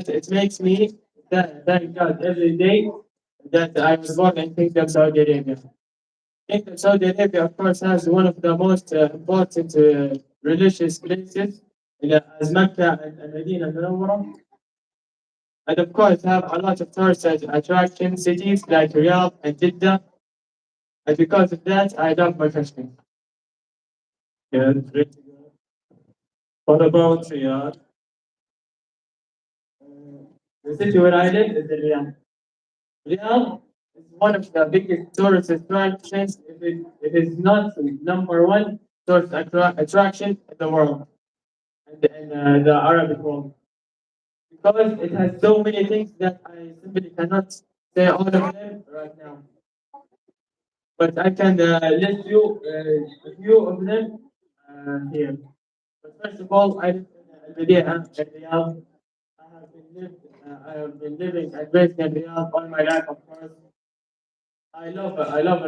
it makes me thank God every day that I was born in Kingdom Saudi Arabia. Kingdom Saudi Arabia, of course, has one of the most important religious places as Mecca and Medina Munawwara. And of course, have a lot of tourist attraction cities like Riyadh and Jeddah. And because of that, I love my country. Yeah, great. What about Riyadh? The city where I live is in Riyadh. Riyadh is one of the biggest tourist attractions, if it is not number one tourist attraction in the world, and the Arabic world. Because it has so many things that I simply cannot say all of them right now. But I can list you a few of them here. But first of all, I live in Al-Badi'a in Riyadh. I have been living and raised in Riyadh all my life, of course. I love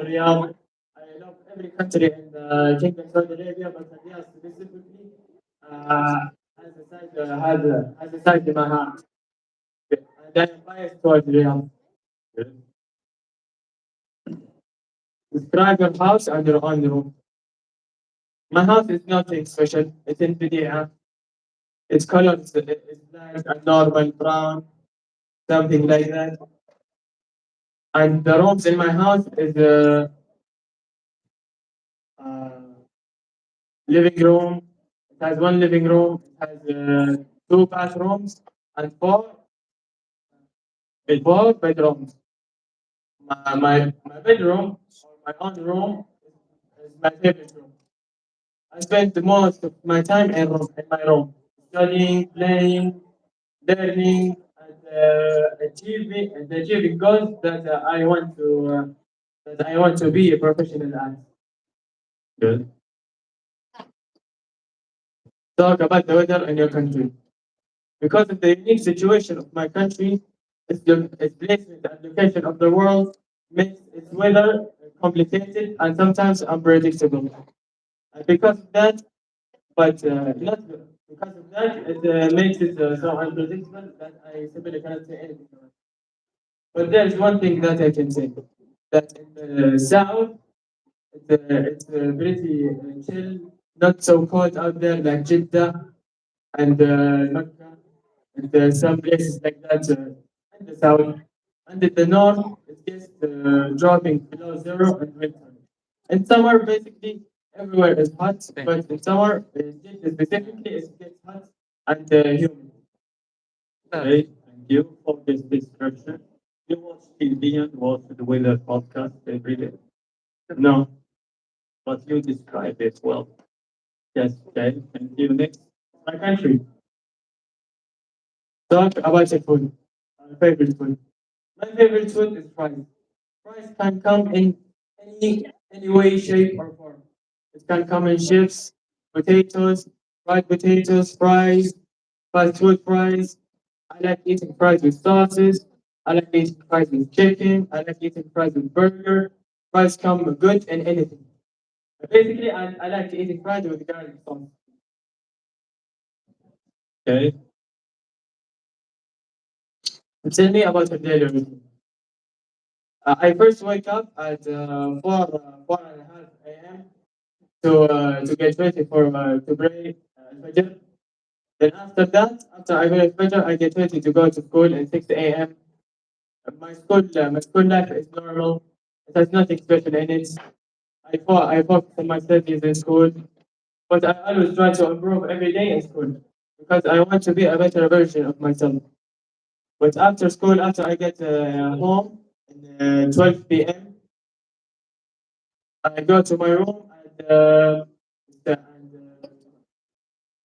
Riyadh. I love every country in the Kingdom of Saudi Arabia, but Riyadh specifically has a side in my heart. And I am biased towards Riyadh. Describe your house and your own room. My house is nothing special. It's in Badi'a. Its color is like a normal brown, something like that. And the rooms in my house is uh, living room. It has one living room. It has two bathrooms and four bedrooms. My bedroom, or my own room, is my favorite room. I spend the most of my time in my room, studying, playing, learning, and achieving goals that I want to be a professional at. Good. Talk about the weather in your country. Because of the unique situation of my country, its placement and location of the world makes its weather complicated and sometimes unpredictable. And because of that, but not because of that, it makes it so unpredictable that I simply cannot say anything. But there's one thing that I can say that in the south, it's pretty chill, not so cold out there like Jeddah and Mecca and some places like that in the south. And in the north, it gets dropping below zero in winter. In summer, basically, everywhere is hot, but in summer, Jeddah specifically, it gets hot and humid. Okay, thank you for this description. You watch TV and watch the weather podcast every day? No, but you describe it well. Yes, okay, thank you. Next, My country. Talk about your food. My favorite food. My favorite food is fries. Fries can come in any way, shape, or form. It can come in chips, potatoes, fried potatoes, fries, fast food fries. I like eating fries with sauces. I like eating fries with chicken. I like eating fries with burger. Fries come good in anything. Basically, I like eating fries with garlic sauce. okay, Tell me about your daily routine. I first wake up at 4:30 a.m. To get ready for to pray Fajr. Then after that, after I pray Fajr, I get ready to go to school at 6 a.m. My school life is normal. It has nothing special in it. I focus on my studies in school, but I always try to improve every day in school because I want to be a better version of myself. But after school, after I get home in 12 p.m., I go to my room and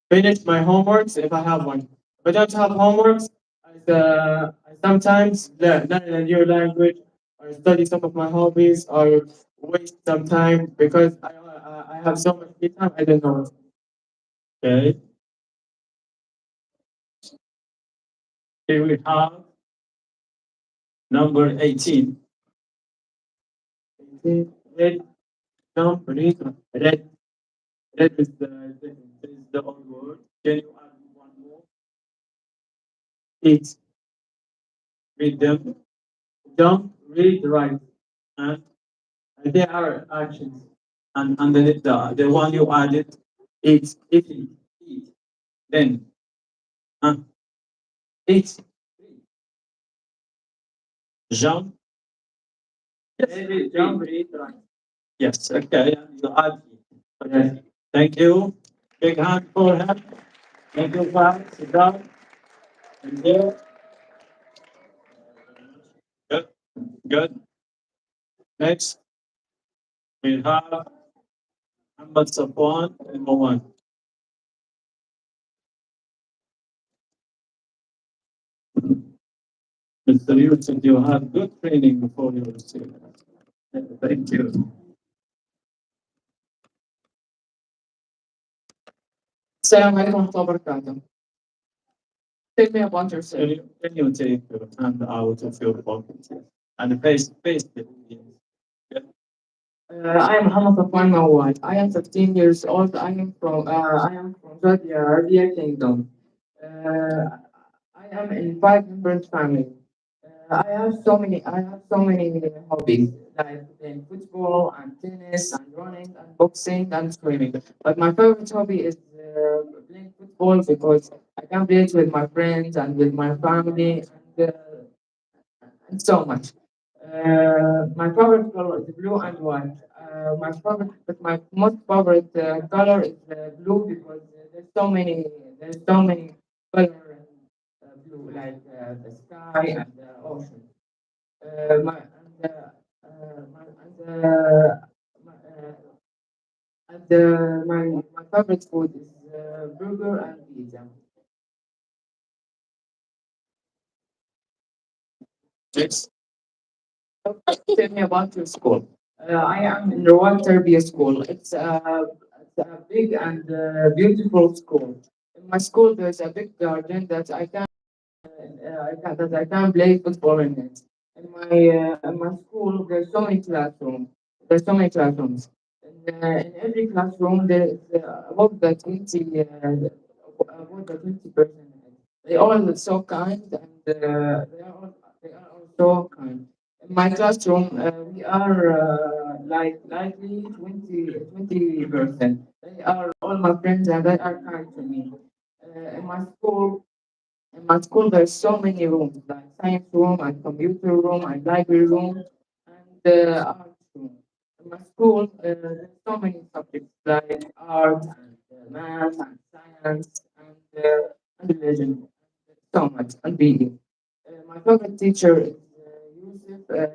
finish my homeworks if I have one. If I don't have homeworks, I sometimes learn a new language or study some of my hobbies or waste some time because I have so much free time, I don't know what. okay. Here we have number 18. Red, no, red, red is the old word. Can you add one more? Eat, Read them. jump, read, write. And, They are actions. and the one you added, Eat, eating, eat. Then, uh, eat. jump. Maybe jump, read, write. Yes, okay. And you add. Yes. Okay. Thank you. Big hand for him. Thank you, guys. Sit down. Thank you. Good. Good. Next, we have Muhammad Safwan, number one. Mr. Yusuf, you had good training before you received it. Thank you. Assalamu alaikum wa rahmatullahi wa barakatuh. Tell me about yourself. Can you take your hand out of your pocket and face the audience? I am Muhammad Safwan Mawad. I am 15 years old. I am from Saudi Arabia Kingdom. I am in five members family. I have so many hobbies like playing football and tennis and running and boxing and swimming. But my favorite hobby is playing football because I can play it with my friends and with my family and so much. My favorite color is blue and white. My most favorite color is blue because there's so many color in blue, like the sky and the ocean. My and my my, my favorite food is burger and pizza. Next, Tell me about your school. I am in Royal Tarbiyah School. It's a big and beautiful school. In my school, there's a big garden that I can play football in it. In my school, there's so many classrooms. There's so many classrooms. In every classroom, there is above the 20 person. They all are so kind and they are so kind. In my classroom, we are likely 20%. They are all my friends and they are kind to me. In my school, there's so many rooms, like science room and computer room and library room and art room. In my school, there's so many subjects like art and math and science and religion, so much, and BE. My favorite teacher is Yusuf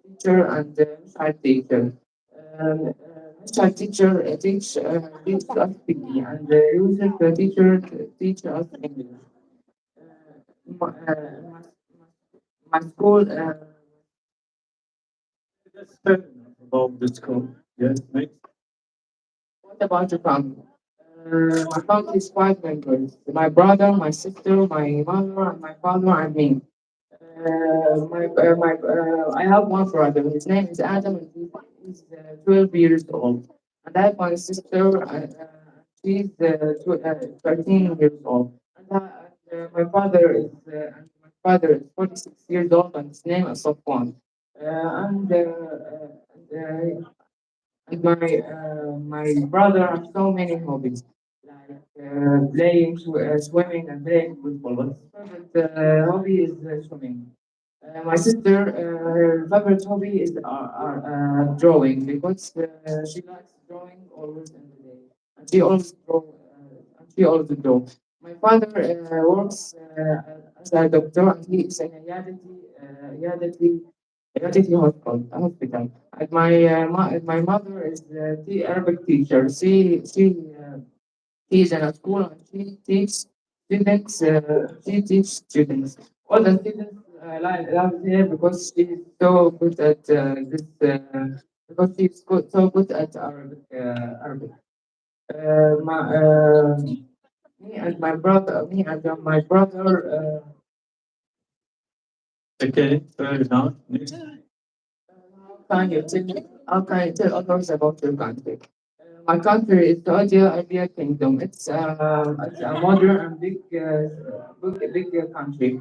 teacher and Mishal teacher. Mishal teacher teach us PE and Yusuf teacher teach us English. My, my school, That's fair enough about the school. Yes, next. what about your family? My family is five members. My brother, my sister, my mother, and my father, and me. I have one brother. His name is Adam, and he's 12 years old. And I have my sister, she's 13 years old. My father is 46 years old, and his name is Safwan. And my brother has so many hobbies, like playing, swimming, and playing football. But his favorite hobby is swimming. My sister, her favorite hobby is drawing because she likes drawing always in the day, and she always draw. My father works as a doctor, and he is in a Yaditi hospital. And my mother is the Arabic teacher. She is in a school and she teaches students. All the students love her because she is so good at because she's so good at Arabic. My me and my brother. Okay, fair enough. Next. How can you tell others about your country? My country is Saudi Arabia Kingdom. It's a modern and big country.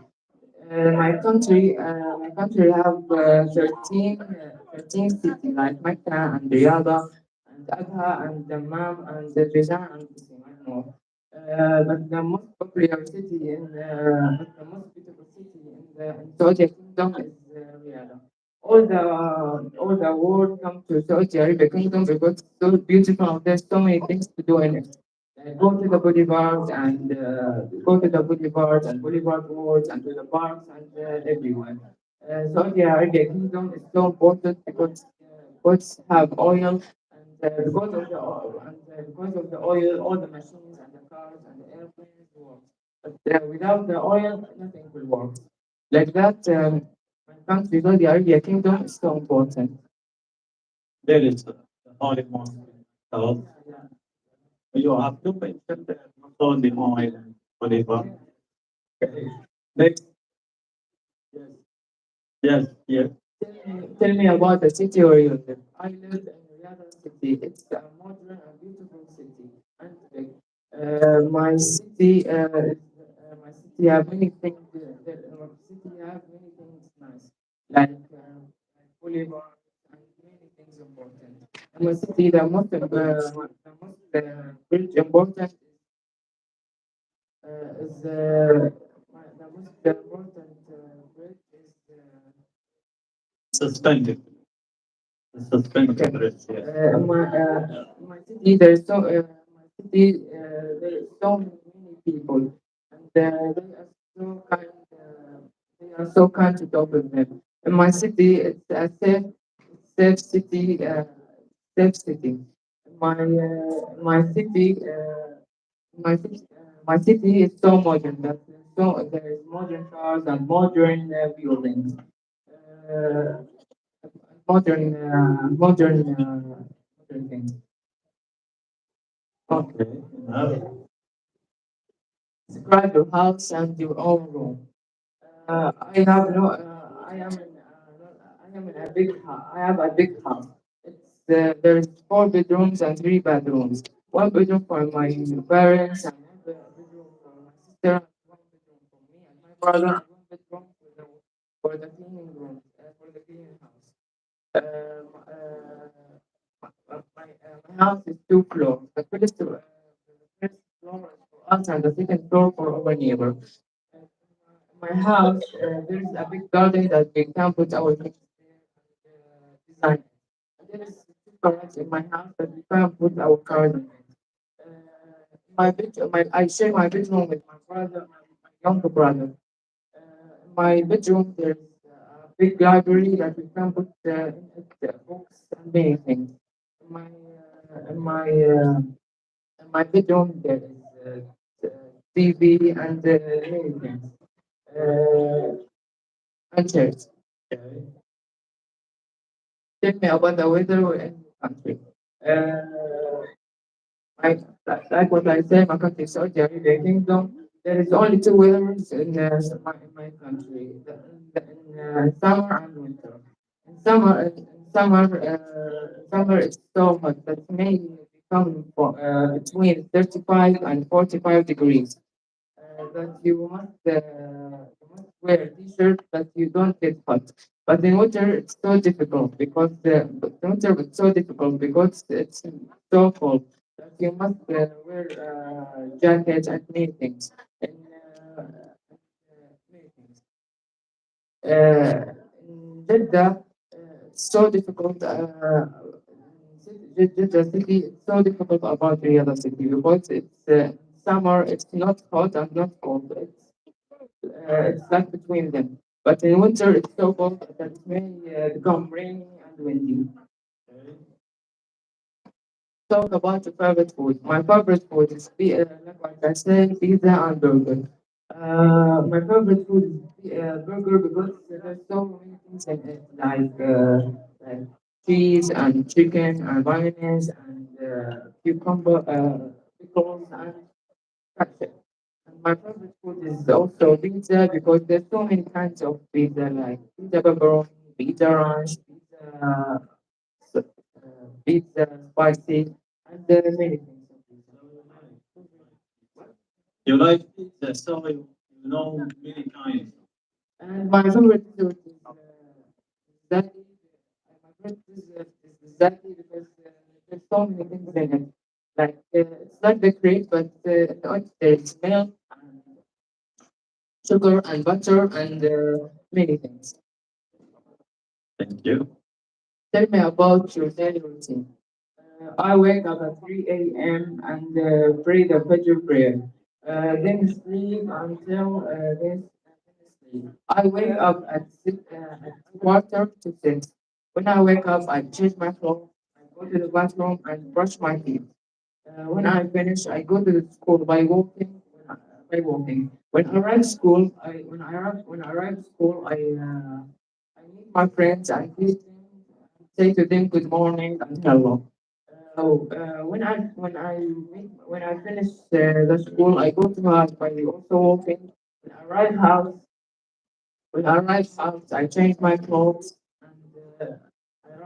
My country have 13 cities like Mecca and Riyadh and Adha and Dammam and Jizan and Qasim, I don't know. But the most popular city but the most beautiful city in Saudi Kingdom is Riyadh. All the world come to Saudi Arabia Kingdom because it's so beautiful and there's so many things to do in it. Go to the boulevards and boulevard roads and to the parks and everywhere. Saudi Arabia Kingdom is so important because boats have oil and because of the oil, all the machines and the cars and the airplanes work. But without the oil, nothing will work. Like that, my country, Saudi Arabia Kingdom, is so important. There is the Holy Mosque. So you have to mention that not only oil and olive. Okay. Next. Yes. Yes. Yes. Tell me about the city where you live. I live in Riyadh City. It's a modern and beautiful city. And my city have many things. My city have many things nice, like boulevard and many things important. And my city, bridge important the most important bridge is. Suspended. Suspended Okay. rest. Yes. My city, there's so many people, and so kind. They are so kind to talk with them. In my city, it's a safe city. Safe city. My city. My city is so modern. There is modern cars and modern buildings. Uh, modern things. Okay. Enough. Describe your house and your own room. I have no. I am in a big house. I have a big house. There's four bedrooms and three bathrooms. One bedroom for my parents and one bedroom for my sister, and one bedroom for me and my brother, and one bedroom for the cleaning room, for the cleaning house. My house is two floors. The first floor is for us and the second floor for our neighbor. Uh, my house, there is a big garden that we can put our things there and design. And there is two carrots in my house that we can put our cars in it. I share my bedroom with my brother, my younger brother. In my bedroom, there's a big library that we can put in it books and many things. In my uh, in my uh, in my bedroom, there is TV and many things. Uh, and chairs. Tell me about the weather in your country. Uh, like what I said, my country, Saudi Arabia Kingdom, there is only two weathers in my country, in summer and winter. In summer it's so hot that may become between 35 and 45 degrees. That you must wear a t-shirt that you don't get hot. But in winter it's so difficult because the winter is so difficult because it's so cold that you must wear jackets and many things. And many things. In Jeddah, it's so difficult. Jeddah city, it's so difficult about Riyadh city because it's summer. It's not hot and not cold. It's like between them. But in winter, it's so cold that it may become rainy and windy. Talk about your favorite food. My favorite food is like I said, pizza and burger. My favorite food is burger because there's so many things in it, like cheese and chicken and mayonnaise and cucumber, pickles and ketchup. And my favorite food is also pizza because there's so many kinds of pizza, like pizza pepperoni, pizza ranch, pizza spicy, and many things. You like pizza, so you know many kinds. And my favorite food is zaki. My favorite is zaki because there's so many things in it. Like it's like the cream, but not there's milk, and sugar, and butter, and many things. Thank you. Tell me about your daily routine. I wake up at 3 a.m. and pray the Fajr prayer. Then sleep until then sleep. I wake up at quarter to 6. When I wake up, I change my clothes, I go to the bathroom and brush my teeth. When I finish, I go to the school by walking. By walking. When I arrive school, when I arrive school, I meet my friends. I greet them, say to them good morning and hello. When I finish the school, I go to house by also walking. When I arrive house, I change my clothes and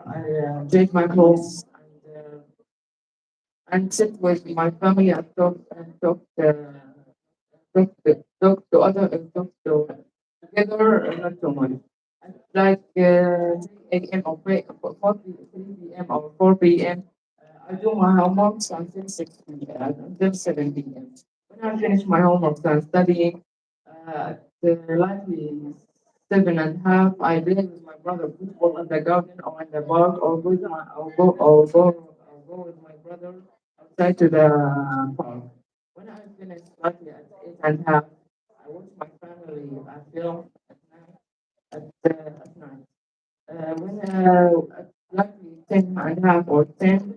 I change my clothes and sit with my family and talk together, not too much. Like 3 a.m. or 3 p.m. or 4 p.m. I do my homeworks until 6 p.m. until 7 p.m. When I finish my homeworks and studying, likely 7:30, I play with my brother football in the garden or in the park, or go with my brother outside to the park. When I finish likely at 8:30, I watch my family film at night. When at likely 10:30 or 10,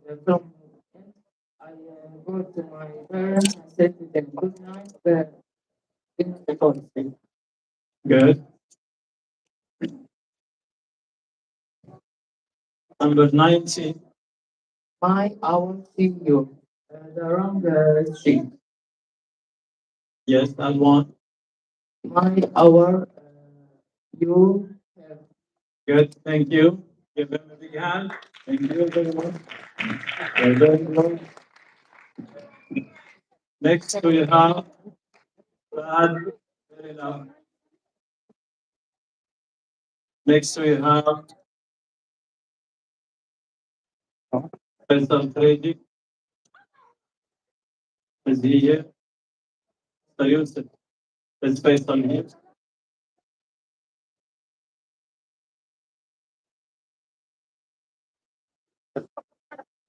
the film ends, I go to my parents and say to them good night. Then they go to sleep. Good. Number 19. I will see you. The wrong street. Yes, that one. Our you have. Good. Thank you. Give them a big hand. Thank you very much. You're very good. Next we have Brad. Very loud. Next we have Faisal Trading. Is he here? So Yusuf, is Faisal here?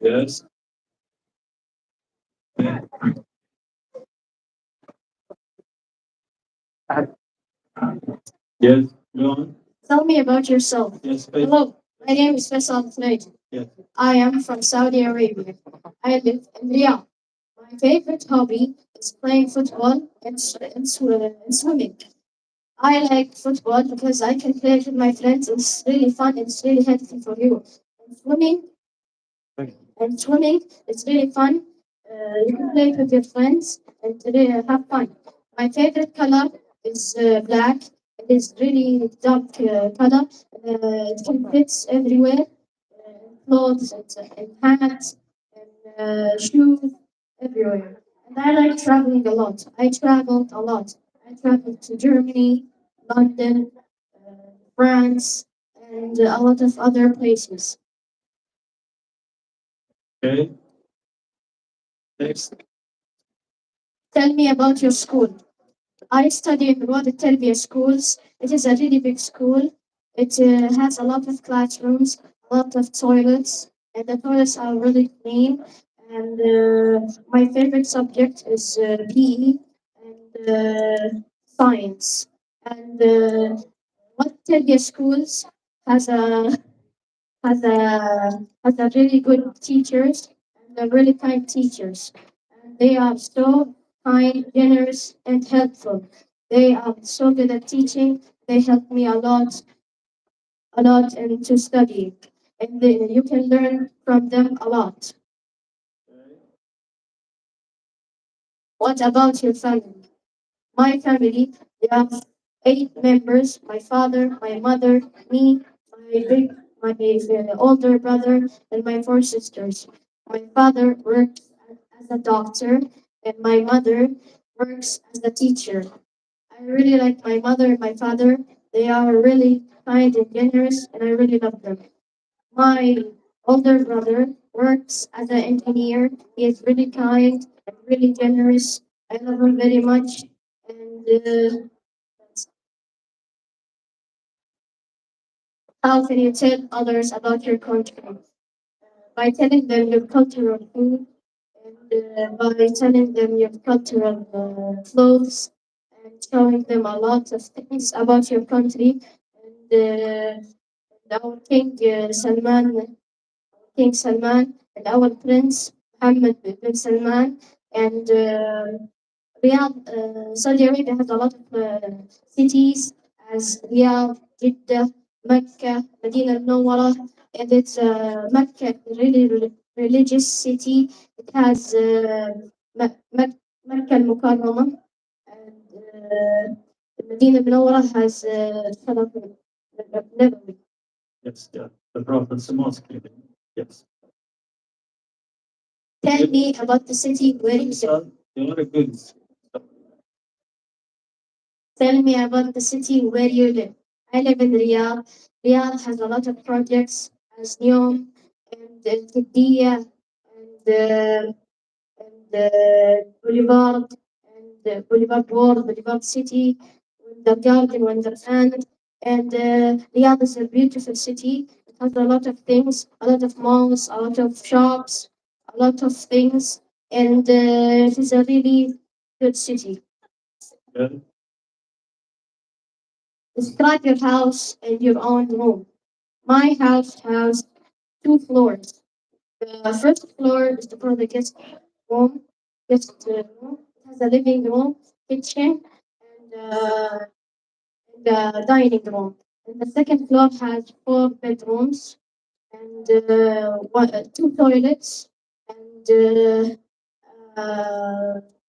Yes. Yes, go on. Tell me about yourself. Yes, Faisal. Hello, my name is Faisal Fnaid. Yes. I am from Saudi Arabia. I live in Riyadh. My favorite hobby is playing football and swimming. I like football because I can play it with my friends. It's really fun. It's really healthy for you. And swimming, it's really fun. You can play it with your friends and really have fun. My favorite color is black. It is really dark color. It can fit everywhere. Clothes and hats and shoes everywhere. And I like traveling a lot. I traveled a lot. I traveled to Germany, London, France, and a lot of other places. Okay. Next. Tell me about your school. I study in Road Telbia schools. It is a really big school. It has a lot of classrooms, a lot of toilets, and the toilets are really clean. And my favorite subject is PE and science. And Road Telbia schools has a has a really good teachers and a really kind teachers. And they are so kind, generous, and helpful. They are so good at teaching. They help me a lot into studying, and you can learn from them a lot. What about your family? My family, they have 8 members: my father, my mother, me, my older brother, and my 4 sisters. My father works as a doctor, and my mother works as a teacher. I really like my mother and my father. They are really kind and generous, and I really love them. My older brother works as an engineer. He is really kind and really generous. I love him very much. And how can you tell others about your country? By telling them your cultural food, and by telling them your cultural clothes, and showing them a lot of things about your country. And our King Salman, and our Prince Mohammed bin Salman, and Riyadh, Saudi Arabia has a lot of cities as Riyadh, Jeddah, Mecca, Medina al-Munawwara, and it's Mecca, a really religious city. It has Mecca al-Mukarramah, and Medina al-Munawwara has Salat al-Nabawi. Yes, yeah. The Prophet's mosque. Yes. Tell me about the city where you live. So, you are a good. Tell me about the city where you live. I live in Riyadh. Riyadh has a lot of projects as Neom and Qiddiya and Boulevard and Boulevard World, Boulevard City, Wonder Garden, Wonderland. And Riyadh is a beautiful city. It has a lot of things, a lot of malls, a lot of shops, a lot of things. And it is a really good city. Yeah. Describe your house and your own room. My house has 2 floors. The first floor is for the room, guest room. It has a living room, kitchen, and a dining room. And the second floor has 4 bedrooms and 2 toilets and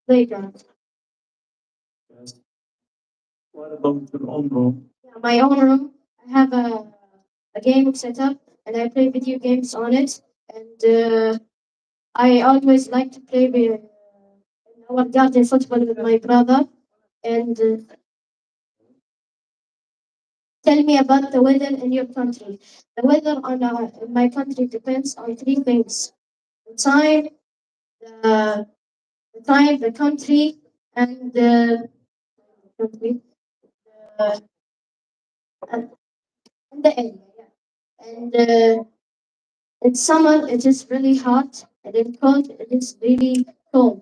playground. Yes. What about your own room? My own room, I have a game set up and I play video games on it. And I always like to play with our garden football with my brother. And Tell me about the weather in your country. The weather in my country depends on three things: the time, the, the country, and the country, uh, and the area. Yeah. And in summer, it is really hot, and in cold, it is really cold.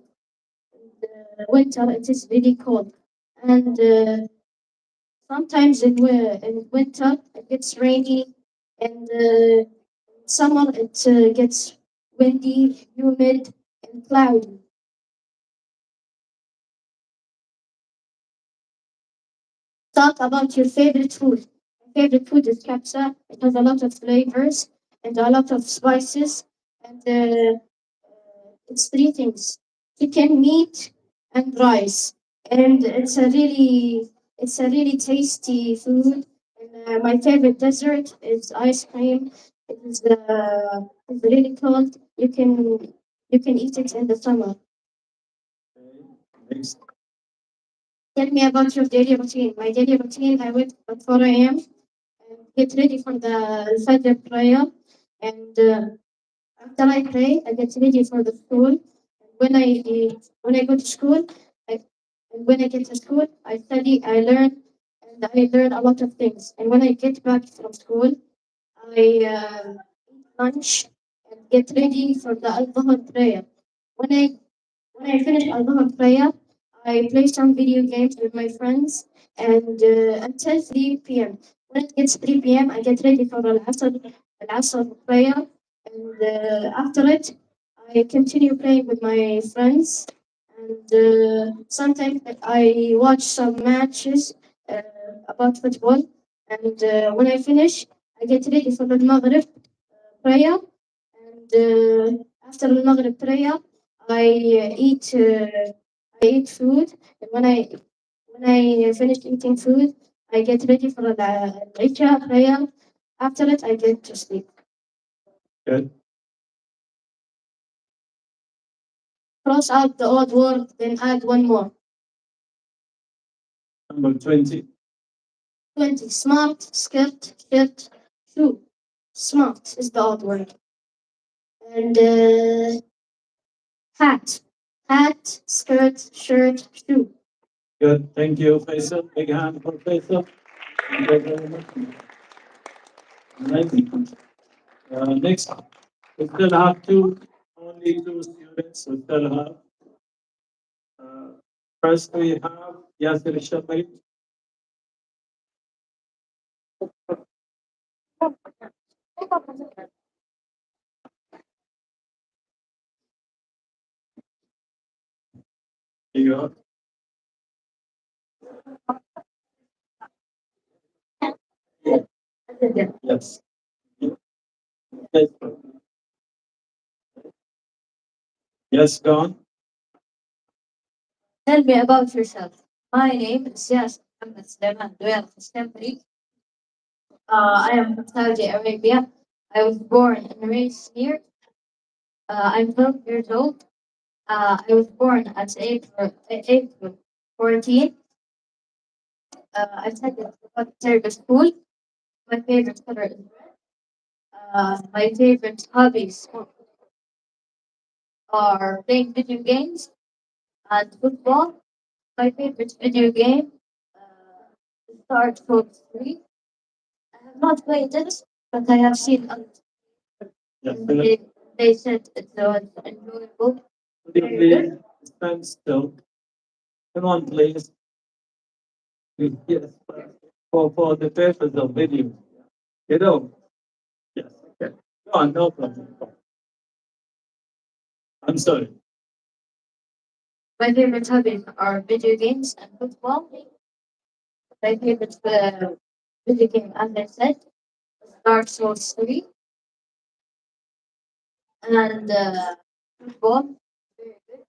In the winter, it is really cold, and sometimes in winter it gets rainy, and summer it gets windy, humid, and cloudy. Talk about your favorite food. My favorite food is kapsa. It has a lot of flavors and a lot of spices, and it's three things: chicken, meat, and rice. And it's a really tasty food. And my favorite dessert is ice cream. It's really cold. You can eat it in the summer. Next. Tell me about your daily routine. My daily routine: I wake up at 4 a.m. and get ready for the Fajr prayer. And after I pray, I get ready for the school. When I go to school, I, and when I get to school, I study, and I learn a lot of things. And when I get back from school, I eat lunch and get ready for the Al-Dhuhr prayer. When I when I finish Al-Dhuhr prayer, I play some video games with my friends and until 3 p.m. When it gets 3 p.m., I get ready for Al-Asr prayer, and after it, I continue playing with my friends. And sometimes I watch some matches uh, about football. And when I finish, I get ready for the Maghrib prayer. And after the Maghrib prayer, I I eat food. And when I finish eating food, I get ready for the Isha prayer. After it, I get to sleep. Good. Cross out the odd word, then add one more. Number 20. 20. Smart, skirt, shirt, shoe. Smart is the odd word. And hat. Hat, skirt, shirt, shoe. Good. Thank you, Faisal. Big hand for Faisal. Thank you very much. Amazing. Next, we still have only two students. We still have. First, we have Yasir Shabari. Here you are. Yes. Yes, yes, go on. Tell me about yourself. My name is Yas Mohammed Sulaiman Doyal Khastamri. I am from Saudi Arabia. I was born and raised here. I'm 12 years old. I was born at April 14. I attended the school. My favorite color is red. My favorite hobbies are playing video games and football. My favorite video game is Star Fox 3. I have not played it, but I have seen others. Yes, They said it was enjoyable. could you please stand still? Come on, please. Yes, for the purpose of video. You know? Yes, okay. Go on, no problem. I'm sorry. My favorite hobbies are video games and football. My favorite video game, as I said, is Dark Souls 3 and football. Very good.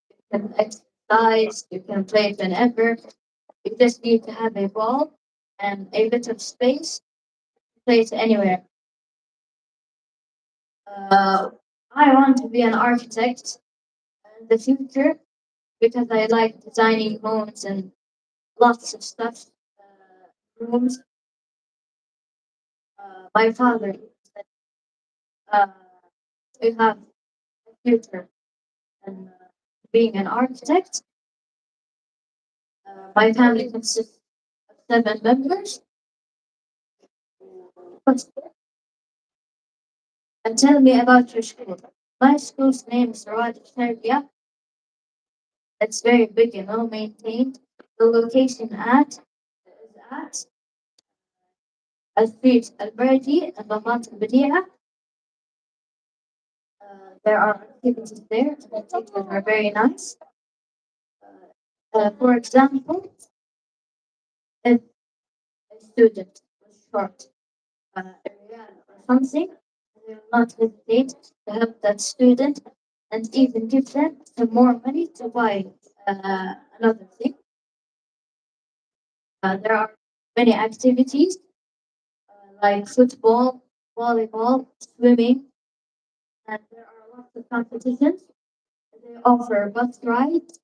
You can exercise, you can play it whenever. You just need to have a ball and a bit of space to play it anywhere. Uh, I want to be an architect in the future because I like designing homes and lots of stuff, rooms. My father said, uh, we have a future and being an architect. My family consists of 7 members. And tell me about your school. My school's name is Serbia. It's very big and well maintained. The location is at street Alberti and Bamat Badia. There are activities there that are very nice. For example, if a student was short a real or something, they will not hesitate to help that student and even give them some more money to buy another thing. There are many activities like football, volleyball, swimming, and there are lots of competitions. They offer bus rides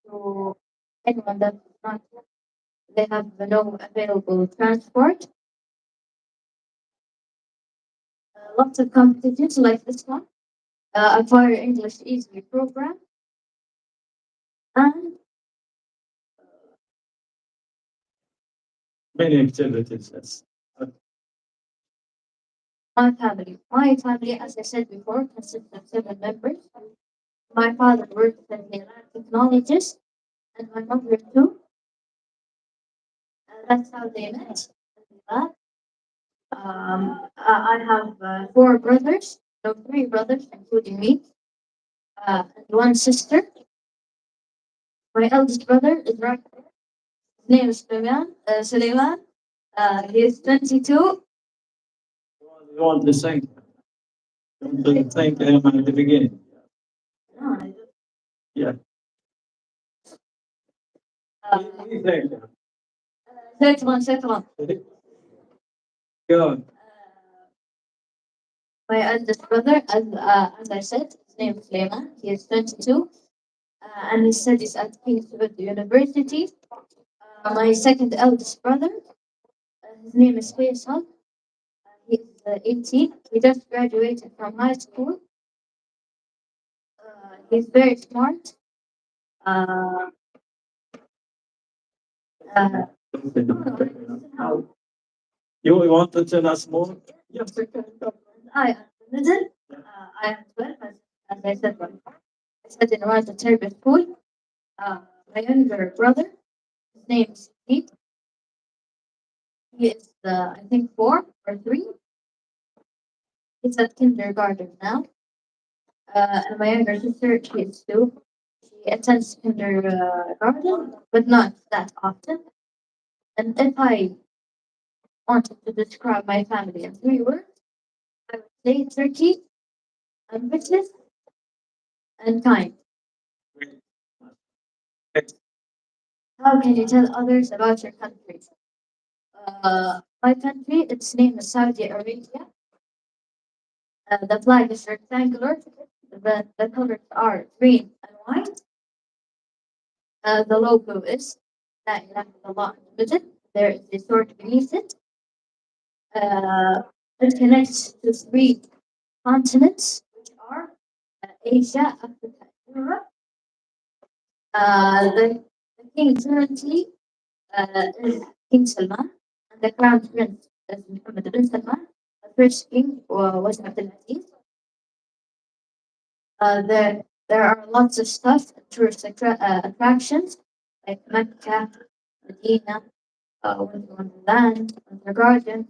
to anyone that is not, they have no available transport. Lots of competitions like this one, Acquire English Easily program, and Many activities, yes. my family. My family, as I said before, consists of 7 members. My father works as a lab technologist, and my mother too. That's how they met. In the lab. I have 4 brothers, no 3 brothers, including me, and 1 sister. My eldest brother is right there. His name is Suleiman. He is 22. You want to thank, you want to thank him at the beginning. No, I don't. Yeah. Uh, We thank him. second one. Go on. My eldest brother, as I said, his name is Suleiman. He is 22, and he studies at Kingswood University. My second eldest brother, his name is Faisal. He's 18. He just graduated from high school. He's very smart. Uh, You want to tell us more? Yes, okay. I am the middle. I am 12, as I said before. I studied around the Turkish school. My younger brother, his name is Pete. He is, I think, 4 or 3. He's at kindergarten now. And my younger sister, she is 2. She attends kindergarten, but not that often. And if I wanted to describe my family in 3 words, I would say Turkey, ambitious, and kind. How can you tell others about your country? My country, its name is Saudi Arabia. The flag is rectangular. The colors are green and white. The logo is La ilaha illallah in the middle. There is a sword beneath it. It connects to 3 continents, which are Asia, Africa, and Europe. The king currently is King Salman, and the crown prince is Mohammed bin Salman. The first king was Abdulaziz. There are lots of stuff, tourist attractions like Mecca, Medina, Wonderland, Wonder Garden.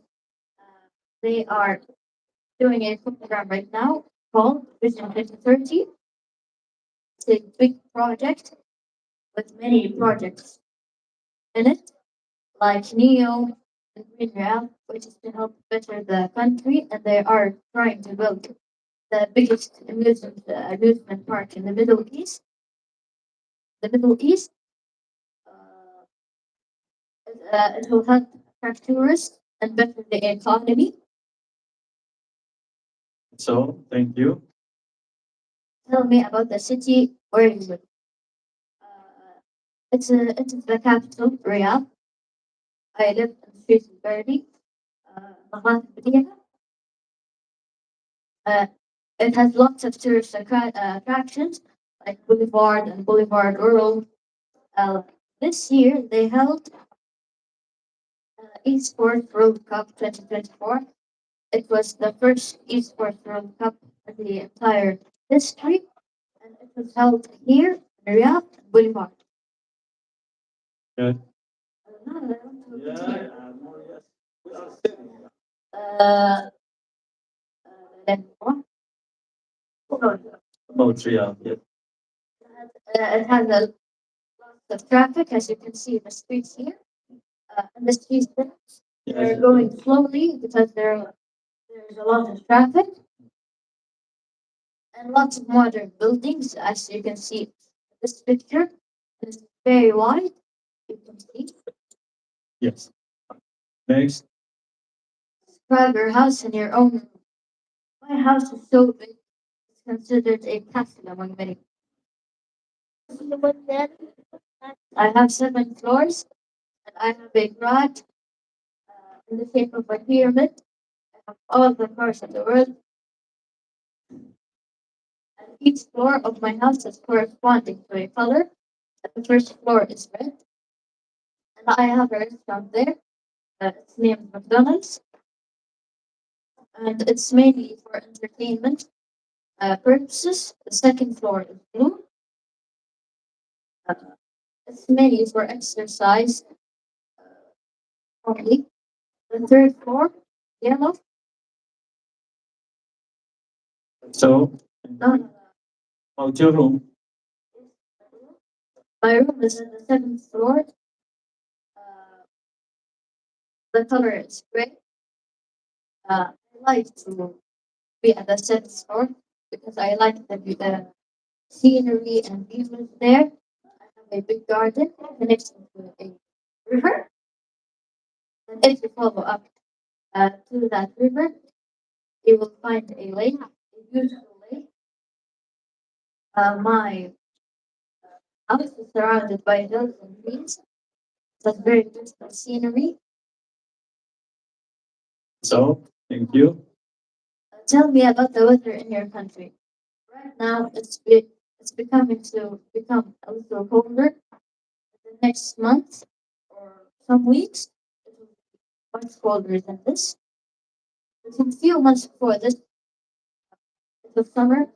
They are doing a program right now called Vision 2030. It's a big project with many projects in it, like NEO and Green Real, which is to help better the country, and they are trying to build the biggest amusement park in the Middle East. The Middle East, it will help attract tourists and better the economy. So, thank you. Tell me about the city where you live. It is the capital, Riyadh. I live in the street of Berdi. نقاط بديهة. It has lots of tourist attractions like Boulevard and Boulevard World. This year they held Esports World Cup 2024. It was the first Esports World Cup in the entire history, and it was held here in Riyadh Boulevard. Good. No, I want to continue. More yes. We are sitting. Then what? About Riyadh, yeah. It has a lot of traffic, as you can see in the streets here. And the streets they're going slowly because there's a lot of traffic and lots of modern buildings, as you can see in this picture. It's very wide. You can see. Yes. Next. Describe your house in your own. My house is so big. It's considered a castle among many. I have 7 floors, and I have a garage in the shape of a pyramid. I have all the cars in the world. And each floor of my house is corresponding to a color. And the first floor is red. And I have a restaurant there. It's named McDonald's. And it's mainly for entertainment purposes. The second floor is blue. It's mainly for exercise only. The third floor, yellow. So, No, about your room. my room is in the 7th floor. The color is gray. I like to be at the 7th floor because I like the scenery and views there. I have a big garden connected to a river. And if you follow up to that river, you will find a lake, a beautiful lake. My house is surrounded by hills and trees. That's very beautiful scenery. So, thank you. Tell me about the weather in your country. Right now, it's becoming to become a little colder. The next month or some weeks, it will be much colder than this. But in a few months before this, it was summer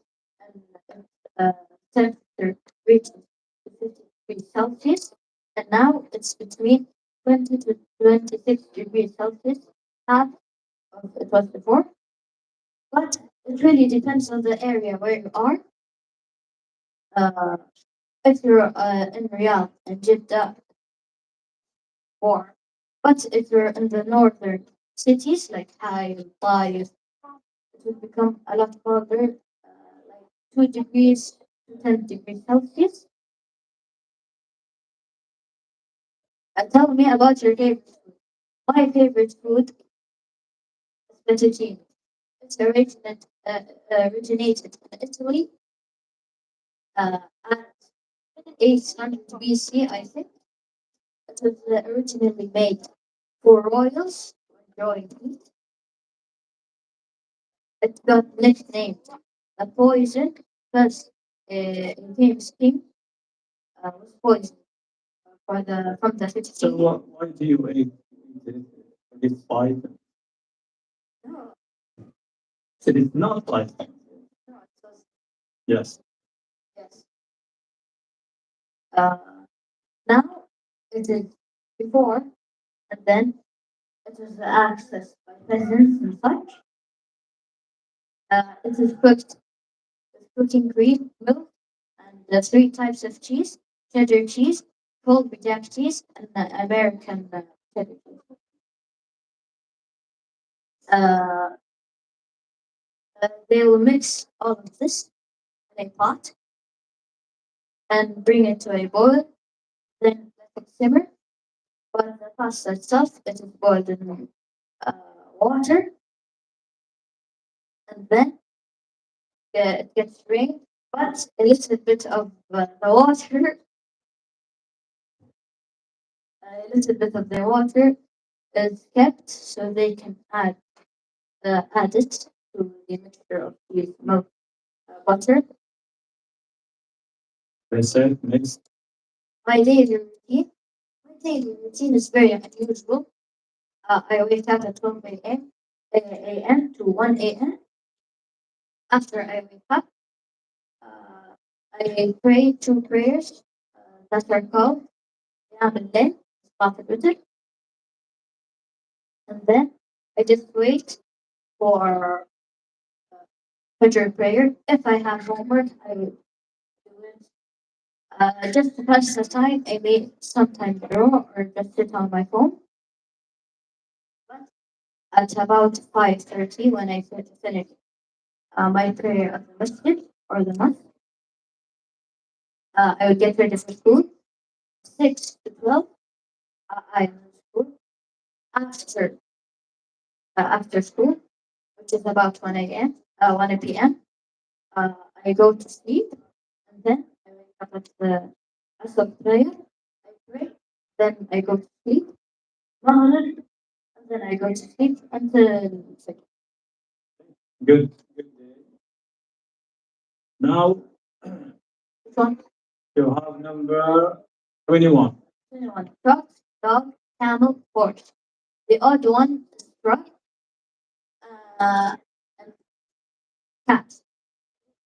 and temperature reached 50 degrees Celsius, and now it's between 20 to 26 degrees Celsius, half of it was before. But it really depends on the area where you are. Uh, if you're in Riyadh and Jeddah, warm. But if you're in the northern cities like Hay, Taif, it will become a lot colder, like 2 degrees to 10 degrees Celsius. Tell me about your favorite food. My favorite food is fettuccine. It's originated in Italy at 800 BC, I think. It was originally made for royals to enjoy and eat. It got nicknamed a poison because a famous king was poisoned from the So, fettuccine. why do you eat it? It's Python. No, So it's not Python. no, it was Yes. yes. Uh, Now it is before and then it is accessed by peasants and such. It is cooked with protein cream, milk, and the 3 types of cheese: cheddar cheese, cold jack cheese, and American cheddar cheese. Uh, they will mix all of this in a pot and bring it to a boil, then let it simmer. But the pasta itself, it is boiled in uh, water, and then it gets drained. But a little bit of the water, a little bit of the water is kept so they can add it to the mixture of these milk butter. That's it. Next. My daily routine. My daily routine is very unusual. I wake up at 12 a.m. to 1 a.m. After I wake up, I pray 2 prayers that are called Qiyam al-Layl, Salat al-Witr, and then I just wait for Fajr prayer. If I have homework, I will do it. Just to pass the time, I may sometimes draw or just sit on my phone. But at about 5:30, when I finish my prayer at the masjid or the mosque, I would get ready for school. 6 to 12, I'm in school. After after school, which is about 1 p.m., I go to sleep, and then I wake up at the Asr prayer. I pray, then I go to sleep. Maghrib, and then I go to sleep until Fajr. Good. Good day. Now Which one? you have number 21. 21. Truck, dog, camel, horse. The odd one is truck, and cat.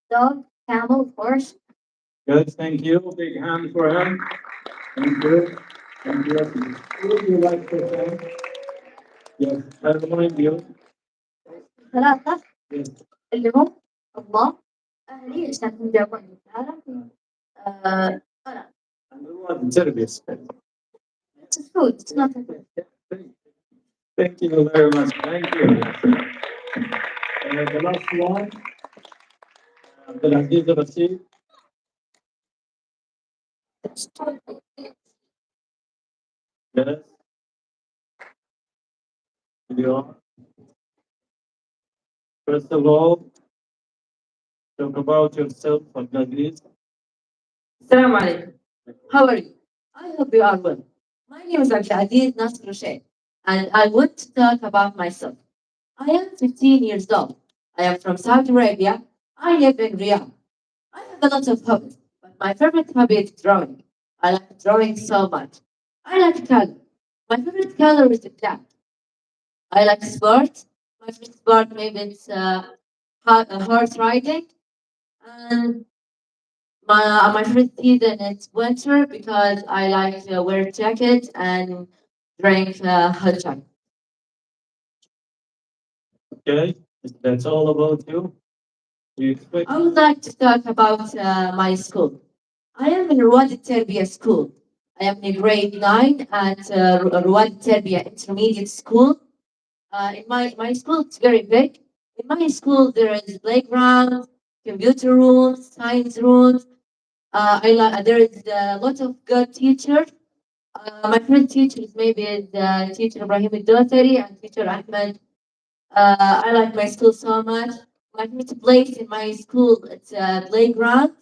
Dog, camel, horse. Good. Thank you. Big hand for him. Thank you. Thank you. Who would you like to thank? Yes. I remind you. ثلاثة Yes. اللي هم الله، أهلي عشان هم جابوني تعرف. أنا. Service. It's a food, it's not a food. Thank you very much. Thank you. The last one. Abdulaziz Rashid. Yes. Video. First of all, talk about yourself, Abdulaziz. Assalamu alaikum. How are you? I hope you are well. My name is Abdulaziz Nasr Roshed, and I want to talk about myself. I am 15 years old. I am from Saudi Arabia. I live in Riyadh. I have a lot of hobbies, but my favorite hobby is drawing. I like drawing so much. I like color. My favorite color is black. I like sports. My favorite sport maybe it's horse riding, and my favorite season is winter because I like to wear jackets and drink hot chocolate. Okay. That's all about you. Do you expect? I would like to talk about my school. I am in Ruwad Terbiya School. I am in grade 9 at Ruwad Terbiya Intermediate School. In my school, it's very big. In my school, there is playground, computer rooms, science rooms. There is a lot of good teachers. My favorite teachers maybe is teacher Ibrahim Dotari and teacher Ahmed. I like my school so much. My favorite place in my school it's a playground.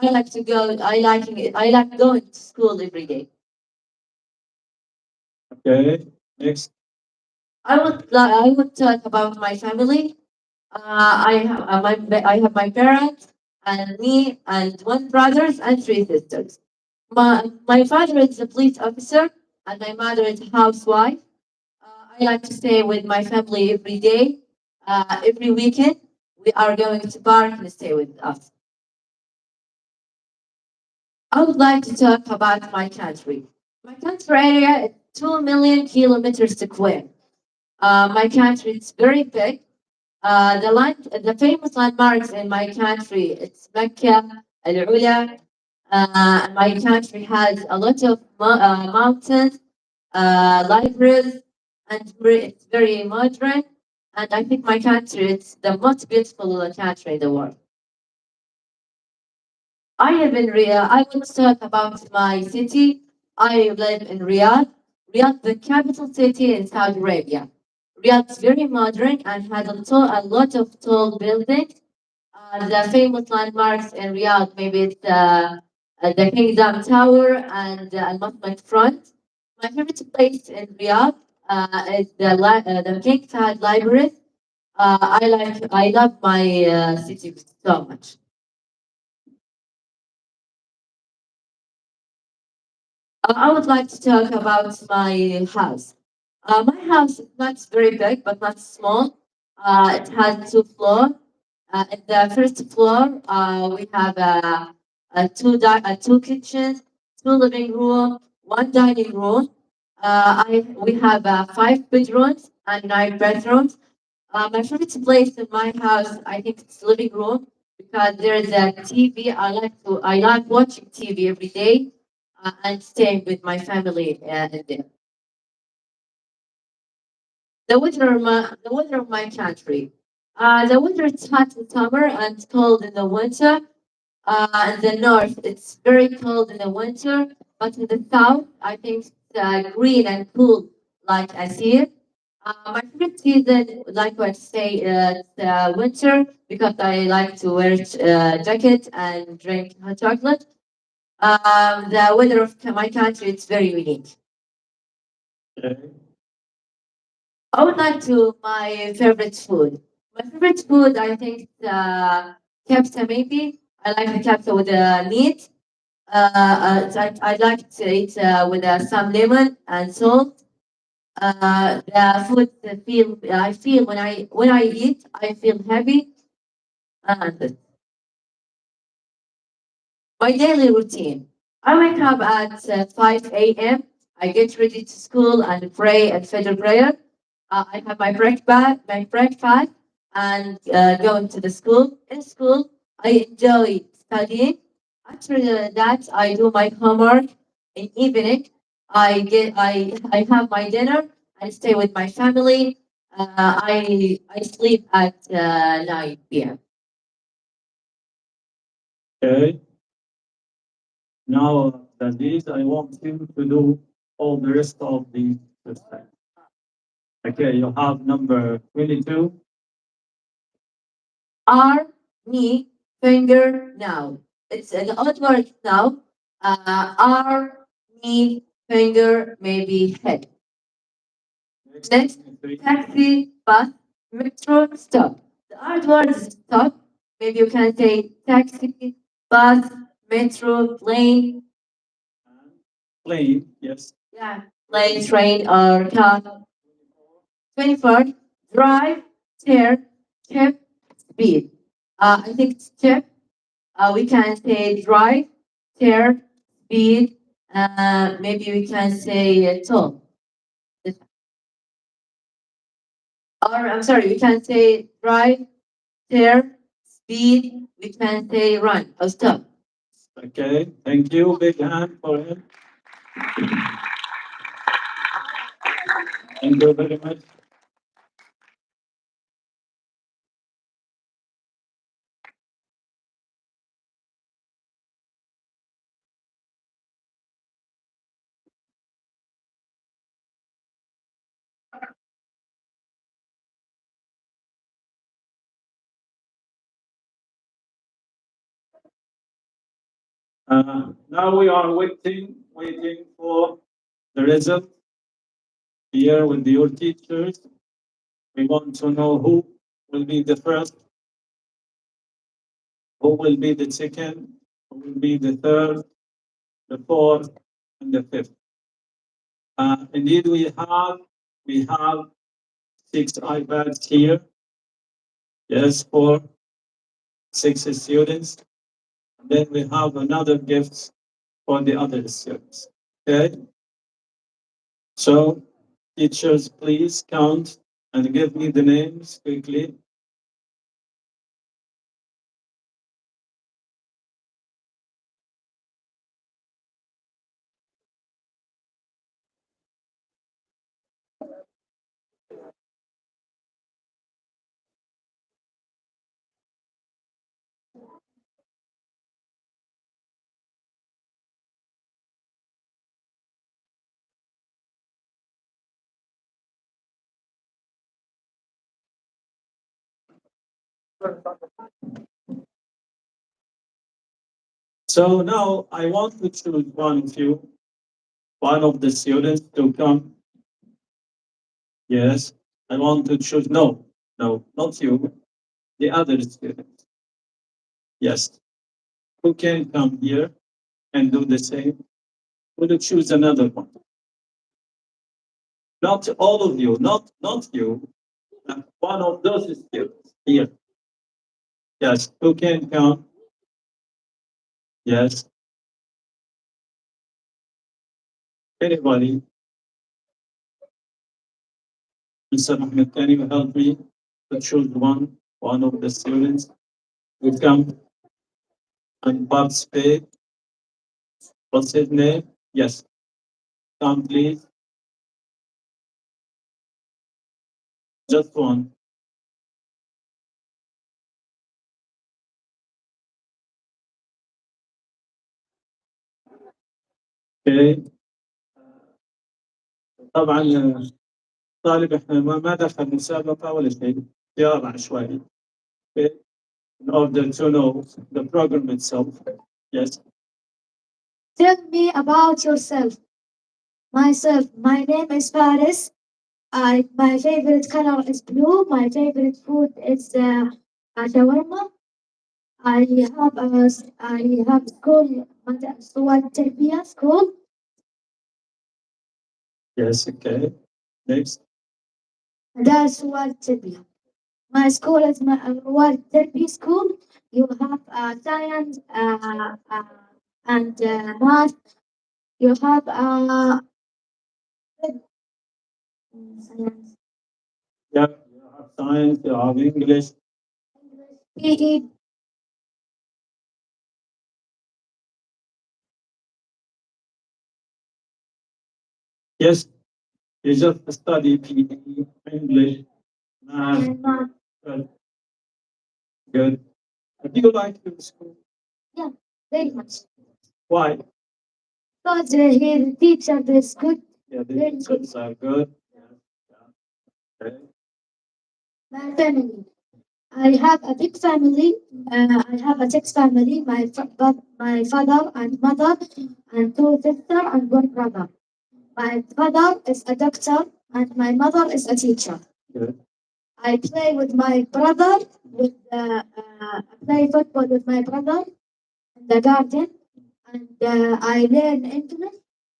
I like to go. I like going to school every day. Okay. Next. I would talk about my family. I have my parents and me and one brothers and 3 sisters. My father is a police officer and my mother is a housewife. I like to stay with my family every day. Every weekend, we are going to park and stay with us. I would like to talk about my country. My country area is 2 million kilometers square. My country is very big. The famous landmarks in my country it's Mecca, Al Ula. My country has a lot of mountains, libraries, and it's very modern. And I think my country is the most beautiful country in the world. I live in Riyadh. I want to talk about my city. I live in Riyadh. Riyadh, the capital city in Saudi Arabia. Riyadh is very modern and has a lot of tall buildings. The famous landmarks in Riyadh, maybe it's the Kingdom Tower and Al Masjid Front. My favorite place in Riyadh is the King Fahd Library. I love my city so much. I would like to talk about my house. My house is not very big, but not small. It has two floors. In the first floor, we have two kitchens, two living room, one dining room. We have five bedrooms and nine bedrooms. My favorite place in my house, I think it's living room because there is a TV. I like watching TV every day and staying with my family in there. The weather of my country. The weather is hot in summer and cold in the winter. In the north, it's very cold in the winter, but in the south, I think it's green and cool, like I see it. My favorite season, like what to say, it's winter because I like to wear jacket and drink hot chocolate. The weather of my country, it's very unique. Okay. I would like to my favorite food. My favorite food, I think, kebsa maybe. I like the kebsa with the meat. I like to eat with some lemon and salt. The food I feel when I eat, I feel happy. And my daily routine. I wake up at 5 a.m. I get ready to school and pray at Fajr prayer. I have my breakfast and going to the school. In school, I enjoy studying. After that, I do my homework. In evening, I have my dinner. I stay with my family. I sleep at 9 p.m. Okay. Now that is, I want you to do all the rest of the exercise. Okay, you have number 22. R, me, finger, now. It's an odd word now. R, me, finger, maybe head. Next, 23. taxi, bus, metro, stop. The odd word is stop. Maybe you can say taxi, bus, metro, plane. Plane, yes. Yeah, plane, train, or car. 24, drive, tear, chip, speed. I think it's chip. We can say drive, tear, speed. Maybe we can say tall. Or I'm sorry, we can say drive, tear, speed. We can say run or stop. Okay, thank you. Big hand for him. Thank you very much. Now we are waiting for the result here with your teachers. We want to know who will be the first, who will be the second, who will be the third, the fourth, and the fifth. Indeed, we have 6 iPads here. Yes, for 6 students. Then we have another gift for the other students. Okay. So, teachers, please count and give me the names quickly. So now I want to choose one of you, one of the students to come Yes. I want to choose. No, no, not you. The other student. Yes. Who can come here and do the same? Will you choose another one? Not all of you, not you. One of those students here. Yes. Who can come? Yes. Anybody? Mr. Ahmed, can you help me to choose one of the students who come and participate? What's his name? Yes. Come, please. Just one. Okay. طبعا طالب احنا ما دخل مسابقة ولا شيء، اختيار عشوائي. Okay. In order to know the program itself. Yes. Tell me about yourself. Myself, my name is Faris. My favorite color is blue. My favorite food is shawarma. I have school, Suwad Tarbiyah school. Yes. Okay. Next. That's Suwad Tarbiyah. My school is Suwad Tarbiyah school. You have science and math. You have science. Yeah. You have science, you have English. PE. Yes. You just study PE, English, math. and math. Good. Good. Do you like your school? Yeah, very much. Why? Because here the teacher is good. Yeah, the Very good. teachers are good. Yeah. Okay. My family. I have a big family. I have a six family. My father and mother and two sisters and one brother. My father is a doctor and my mother is a teacher. Good. I play with my brother. I play football with my brother in the garden, and I learn English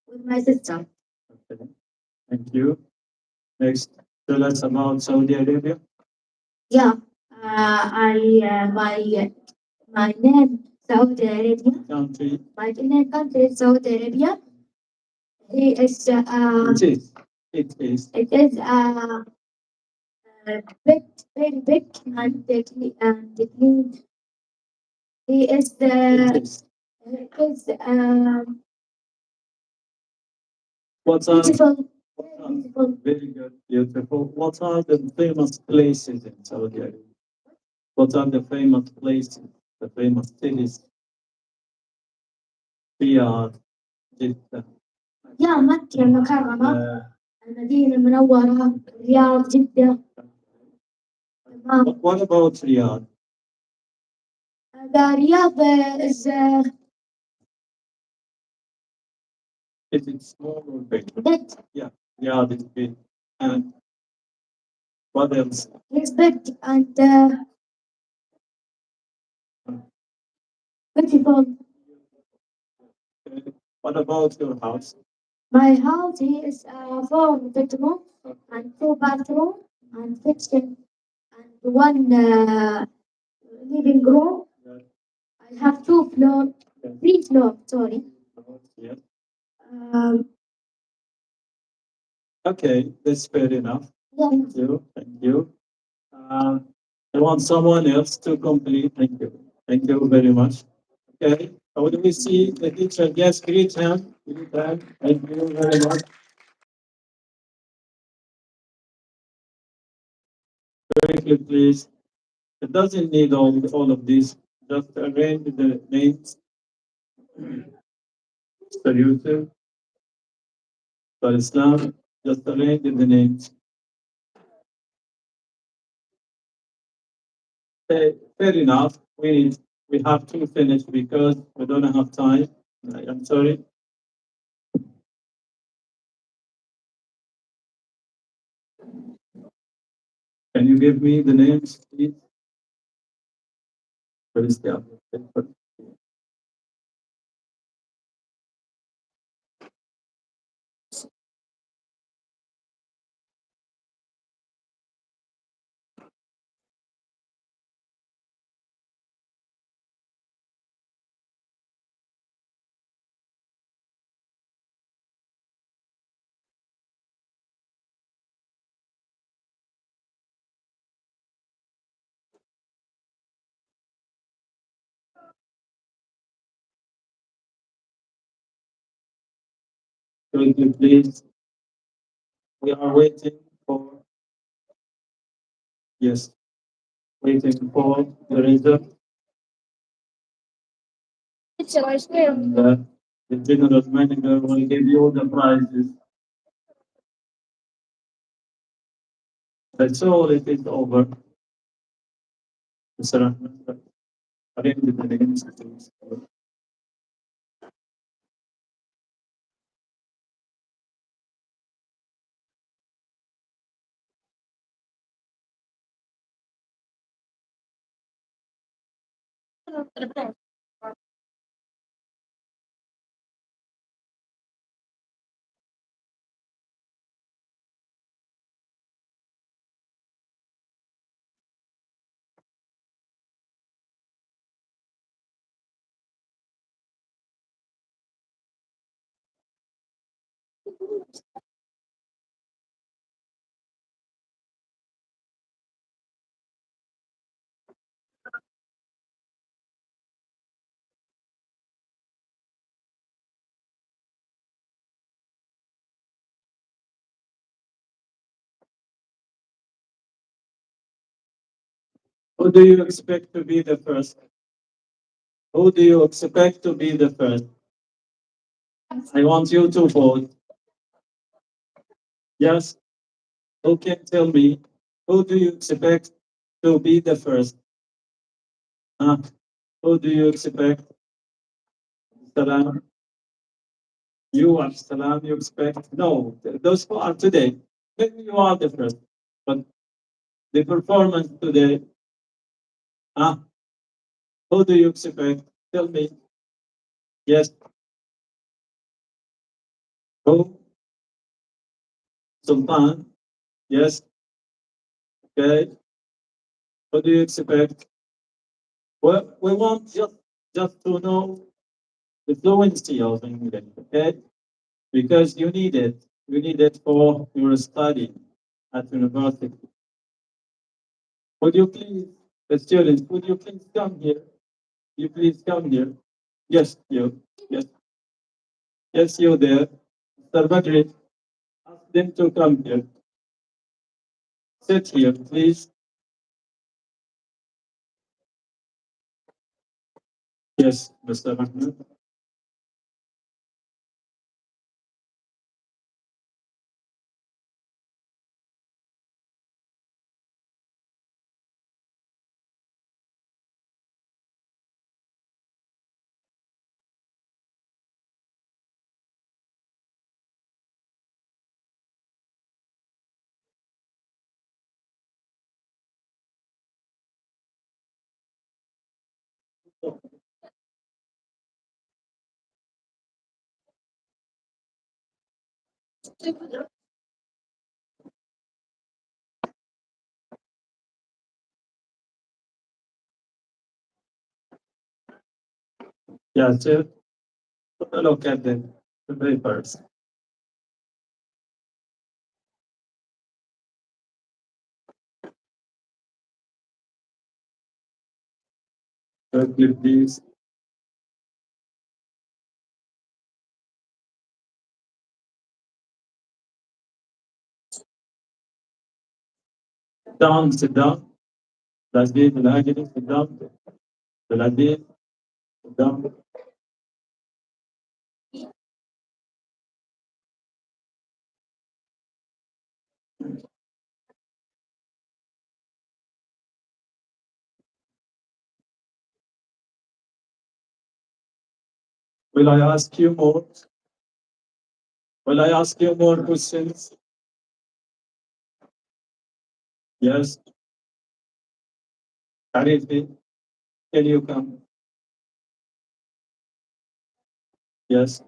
with my sister. Okay. Thank you. Next, tell us about Saudi Arabia. Yeah, my name Saudi Arabia. Country. My name country is Saudi Arabia. He is It is. It is. it is big, very big and clean. He is It is. What are, beautiful, what are beautiful. very good, beautiful. What are the famous places in Saudi Arabia? What are the famous places, the famous cities? Riyadh, Jeddah. يا مكة المكرمة المدينة المنورة رياض جدة تمام. What about Riyadh? The Riyadh is Is it small or big? big. Yeah, Riyadh is big. And what else? It's big and beautiful. What about your house? My house is 4 bedroom and 2 bathroom and kitchen and one living room. I have 2 floor, 3 floor. Sorry. Yeah. Um, Okay, that's fair enough. yeah. Thank you. Thank you. I want someone else to complete. Thank you. Thank you very much. Okay. How do we see the teacher? Yes, greet him. Greet him. Thank you very much. Quickly, please. It doesn't need all of this. Just arrange the names. For Yusuf, for Islam, just arrange the names. Fair enough. We have to finish because we don't have time. I'm sorry. Can you give me the names, please? Where is the other paper? Could you please? We are waiting for, yes, waiting for the result. Teacher, I swear. And the general manager will give you the prizes. That's all, it is over. Mr. Ahmed, arrange the names, please. Who do you expect to be the first? Who do you expect to be the first? I want you to vote. Yes. Who can tell me? Who do you expect to be the first? Huh? Who do you expect? Salam. You, Salam, you expect? No, those who are today. Maybe you are the first. But the performance today, huh? Who do you expect? Tell me. Yes. Who? Sultan. Yes. Okay. What do you expect? Well, we want just to know the fluency of English, okay? Because you need it. You need it for your study at university. Would you please, the students, would you please come here? You please come here. Yes, you. Yes. Yes, you there. Mr. Badri, ask them to come here. Sit here, please. Yes, Mr. Ahmed. Yes, sir. Look at the papers. Quickly, please. Down, sit down. العزيز الهاجري sit down. العزيز sit down. Will I ask you more? Will I ask you more questions? Yes. تعريفي. Can you come? Yes.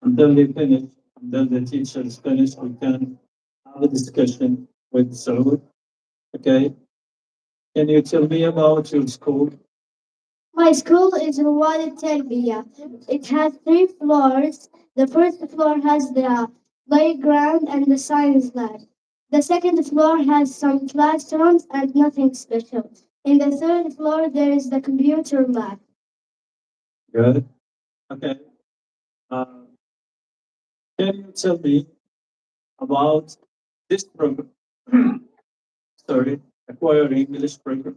Until they finish, until the teachers finish, we can have a discussion with Saud. Okay. Can you tell me about your school? My school is in Wadi Terbiya. It has 3 floors. The first floor has the playground and the science lab. The second floor has some classrooms and nothing special. In the third floor, there is the computer lab. Good. Okay. Uh, can you tell me about this program? Sorry, acquire English program.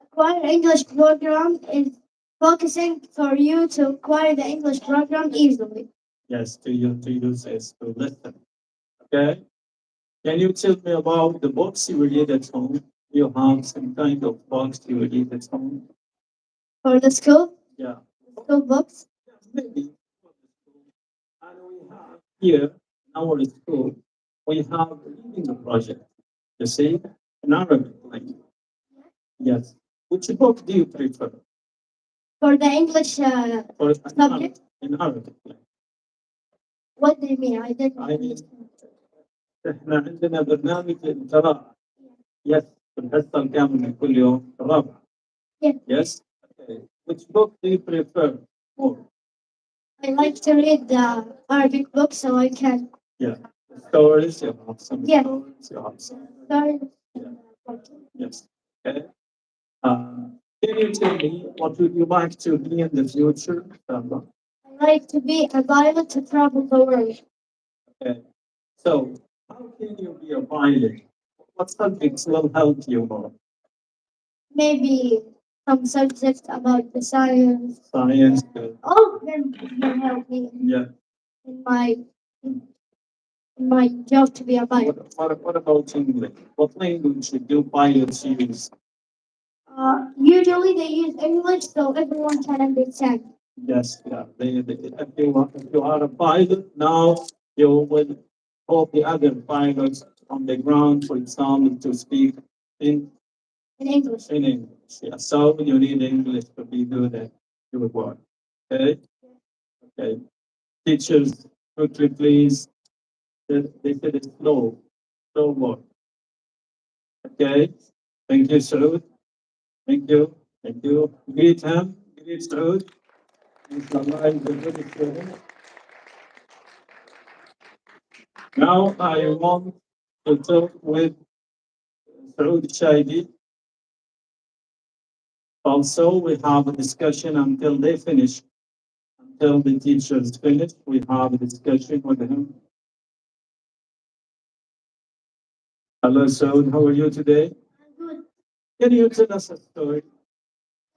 Acquire English program is focusing for you to acquire the English program easily. Yes, to use as to listen. Okay. Can you tell me about the books you read at home? You have some kind of books you read at home? For the school, Yeah. school books, Yes, maybe. And we have here in our school, we have a reading project. You see, in Arabic language. Yes. Which book do you prefer? for the English For subject. in Arabic language. What do you mean? I didn't I mean, understand. احنا عندنا برنامج للقراءة. Yes. في الحصة الكاملة من كل يوم الرابعة. Yeah. Yes. Okay. Which book do you prefer more? I like to read the Arabic book so I can Yeah. Stories, you have some Yeah. stories, you have some. start. Yes. Okay. Can you tell me what would you like to be in the future? I like to be a pilot to travel the world. Okay. So, how can you be a pilot? What subjects will help you more? Maybe some subjects about the science. Science, good. All of them will help me Yeah. in my in my job to be a pilot. What about English? What language do pilots use? Usually they use English so everyone can understand. Yes, yeah. If you are a pilot now, you will help the other pilots on the ground, for example, to speak in In English. in English. Yeah. So you need English to be good at your work. Okay. Okay. Teachers, quickly, please. They said it slow work. Okay. Thank you, Saud. Thank you. Thank you. Greet him. Greet Saud. Inshallah, he's a good student. Now I want to talk with Saud Shaidi. Also, we have a discussion until they finish. Until the teachers finish, we have a discussion with him. Hello, Saud. How are you today? Good. Can you tell us a story?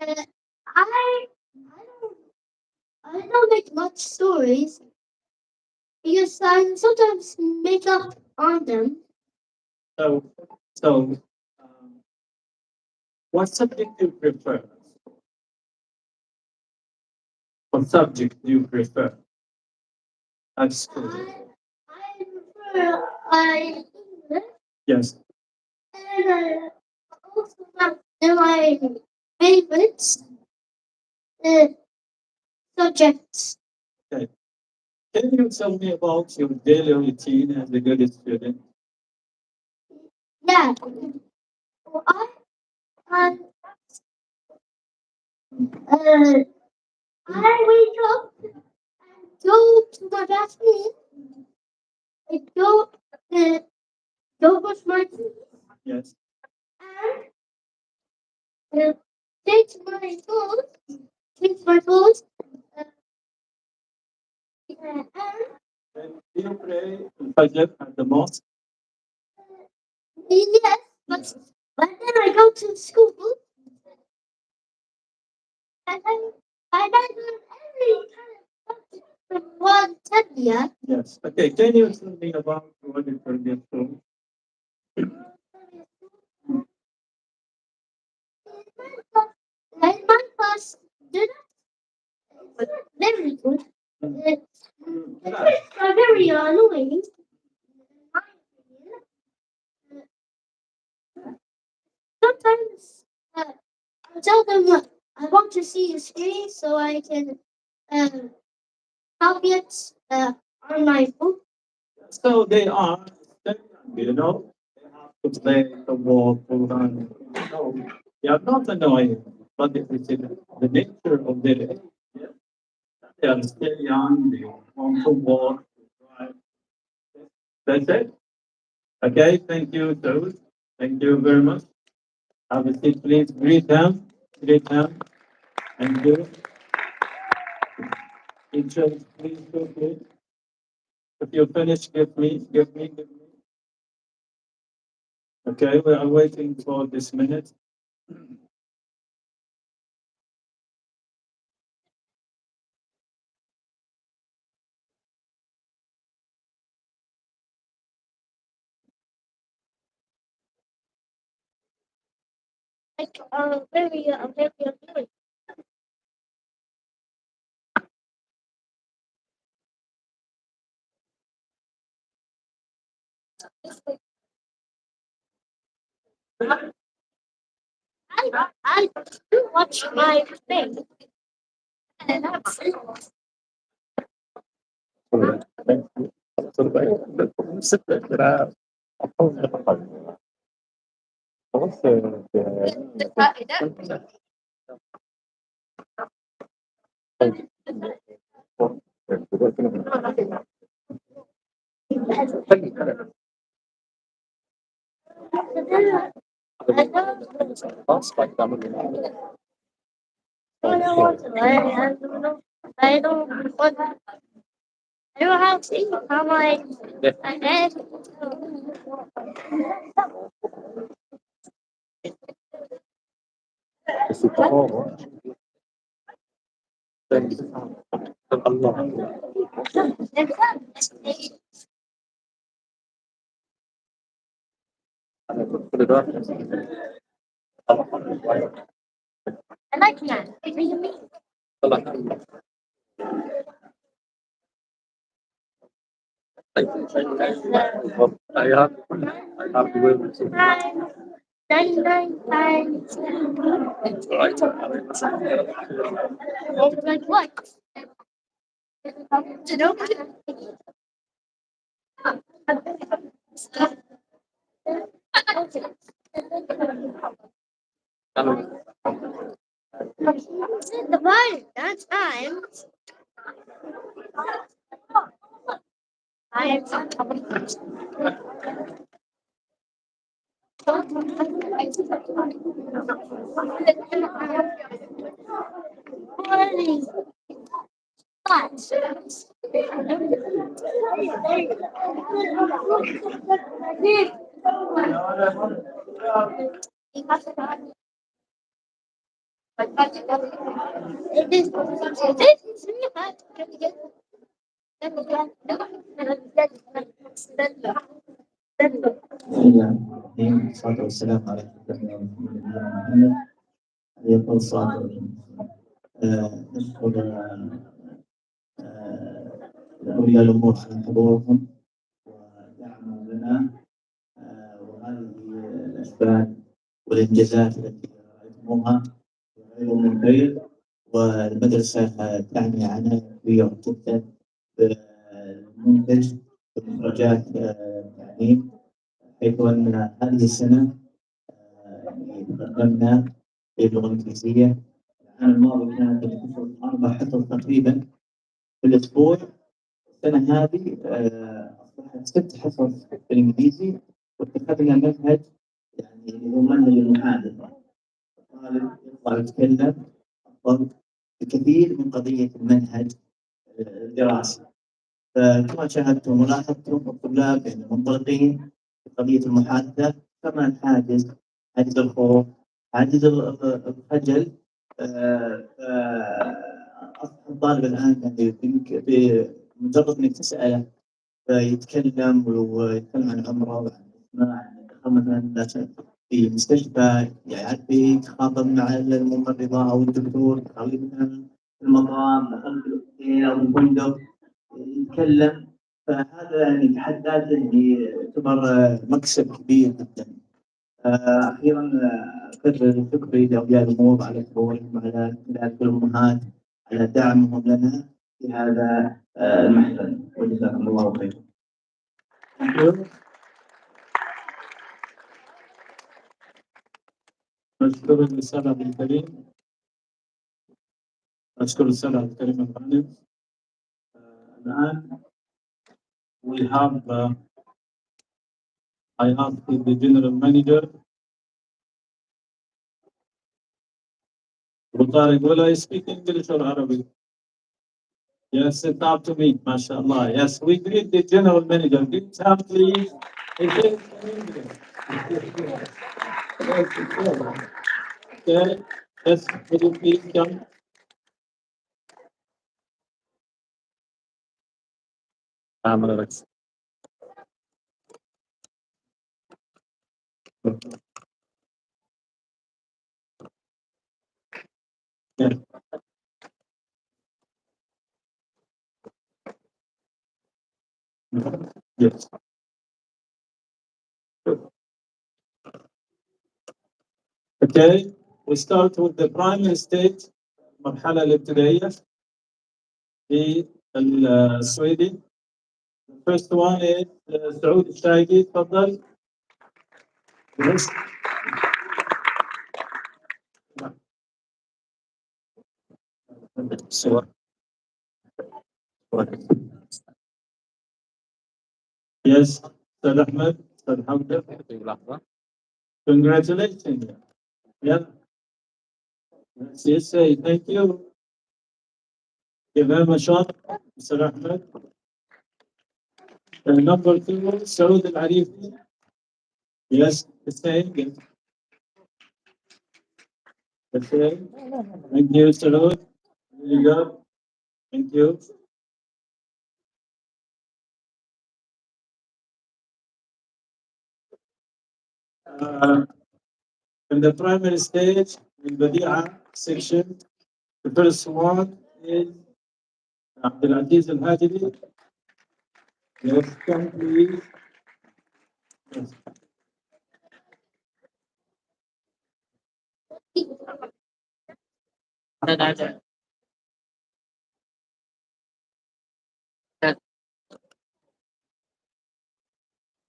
I don't make much stories because I sometimes make up on them. So, um, what subject do you prefer? What subject do you prefer at school? I prefer English Yes. and also they're my favorites uh, subjects. Okay. Can you tell me about your daily routine as a good student? Yeah. So I uh, I wake up and go to my bathroom. I go brush my teeth Yes. and change my clothes. Change my clothes. Uh, and And do you pray Fajr at the mosque? yes, but then I go to school and I learn every kind of subject from one Tabia. Yes. Okay. Can you tell me about what you forget to? And my class did not very good. very annoying. Sometimes I tell them I want to see a screen so I can copy it on my book. So they are studying, you know, they have to play the ball, to run. No, they are not annoying, but it is in the nature of their age. Yeah. They are still young, they want to walk, to drive. That's it. Okay, thank you, Dawood. Thank you very much. Have a seat, please. Greet them. Greet them. Thank you. Teachers, please go please. If you finish, give me. Okay, we are waiting for this minute. Like very annoying. I do watch my thing. And that's I don't want to. I don't know. I don't want. I don't have to eat. I'm like, I guess. I like that. What do you mean? Nine, 99 times. Like what? To know. The one that time. بسم الله الرحمن الرحيم والصلاة والسلام على سيدنا محمد يقول الصلاة والسلام. نشكر أولياء الأمور على حضورهم ودعمهم لنا وهذه الأسباب والإنجازات التي رأيتموها غير من خير، والمدرسة تعني عناية كبيرة جدا بالمنتج ومخرجات التعليم، حيث أن هذه السنة يعني تقدمنا في اللغة الإنجليزية. العام الماضي كانت الحصص 4 حصص تقريبا في الأسبوع، السنة هذه أصبحت 6 حصص في الإنجليزي، واتخذنا منهج يعني هو منهج المحادثة. الطالب يطلع يتكلم أفضل بكثير من قضية المنهج الدراسي. فكما شاهدتم ولاحظتم الطلاب يعني منطلقين في قضية المحادثة، كمان حاجز الخوف، حاجز الخجل. أصبح الطالب الآن يعني بمجرد إنك تسأله فيتكلم ويتكلم عن عمره وعن أسماء، عن دخل مثلا في مستشفى يعبي يتخاطب مع الممرضة أو الدكتور، تخلي مثلا في المطار، دخل أو الفندق يتكلم، فهذا يعني في حد ذاته يعني يعتبر مكسب كبير جدا. أخيرا أكرر شكري لأولياء الأمور على حضورهم وعلى كذلك الأمهات على دعمهم لنا في هذا المحفل، وجزاكم الله خيرا. نشكر السادة الكريم، نشكر السادة الكريم الغانم. الآن we have I ask the general manager Bukhari, will I speak English or Arabic? Yes, it's up to me, mashallah. Yes, we greet the general manager. Please have please. It is in English. Yes, okay. Yes, will you please come? Alex. Yeah. Yes. Okay, we start with the primary stage, المرحلة الابتدائية في السويدي. The first one is سعود الشايقي، تفضل. Yes. صور. Yes, Ustad Ahmed, Ustad Hamza. لحظة. Congratulations. Yeah. Yes, say thank you. Give him a shot, Mr. Ahmed. Number 2, Saud Al Arifi. Yes, the same. The same. Thank you, Saud. Very good. Thank you. In the primary stage, in Badi'a section, the first one is Abdulaziz Al Hajiri. Yes, come please. Yes.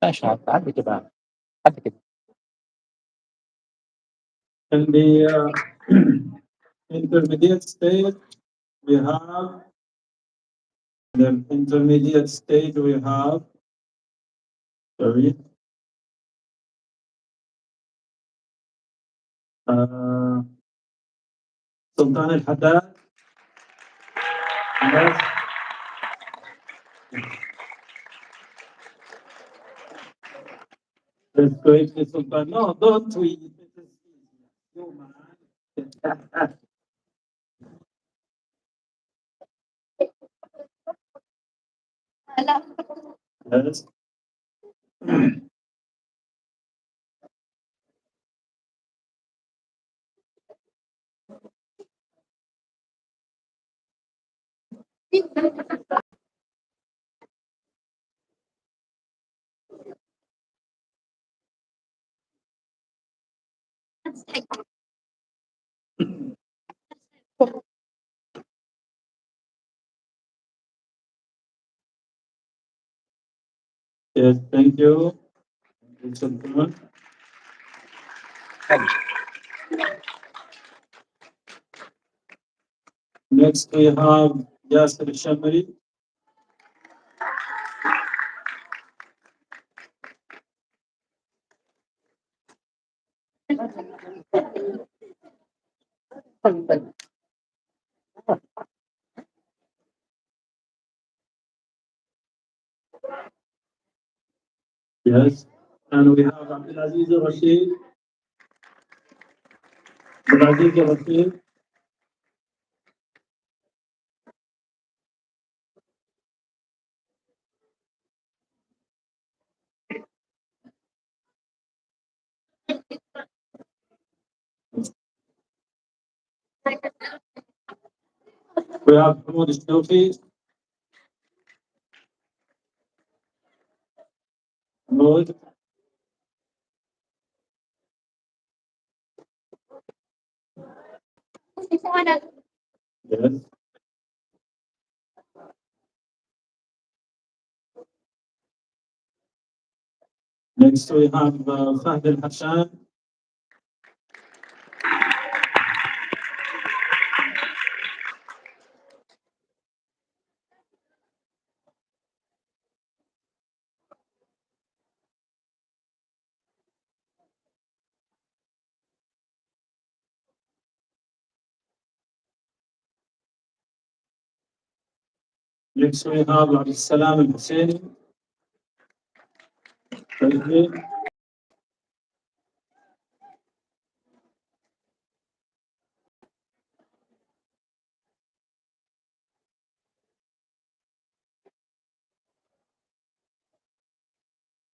ماشي، عدي كده، عدي كده. In the intermediate stage, we have sorry, Sultan Al Haddad. Yes. Let's go to Sultan. No, don't tweet. You man. Yes. Yes, thank you. Sultan. Next, we have Yasir Shamari. Yes, and we have Abdulaziz Rashid. Abdulaziz Rashid. We have Mahmoud Shoufi. Mahmoud. Yes. Next we have Fahd Al-Hassan. Next we have Abdul Salam Al-Husseini.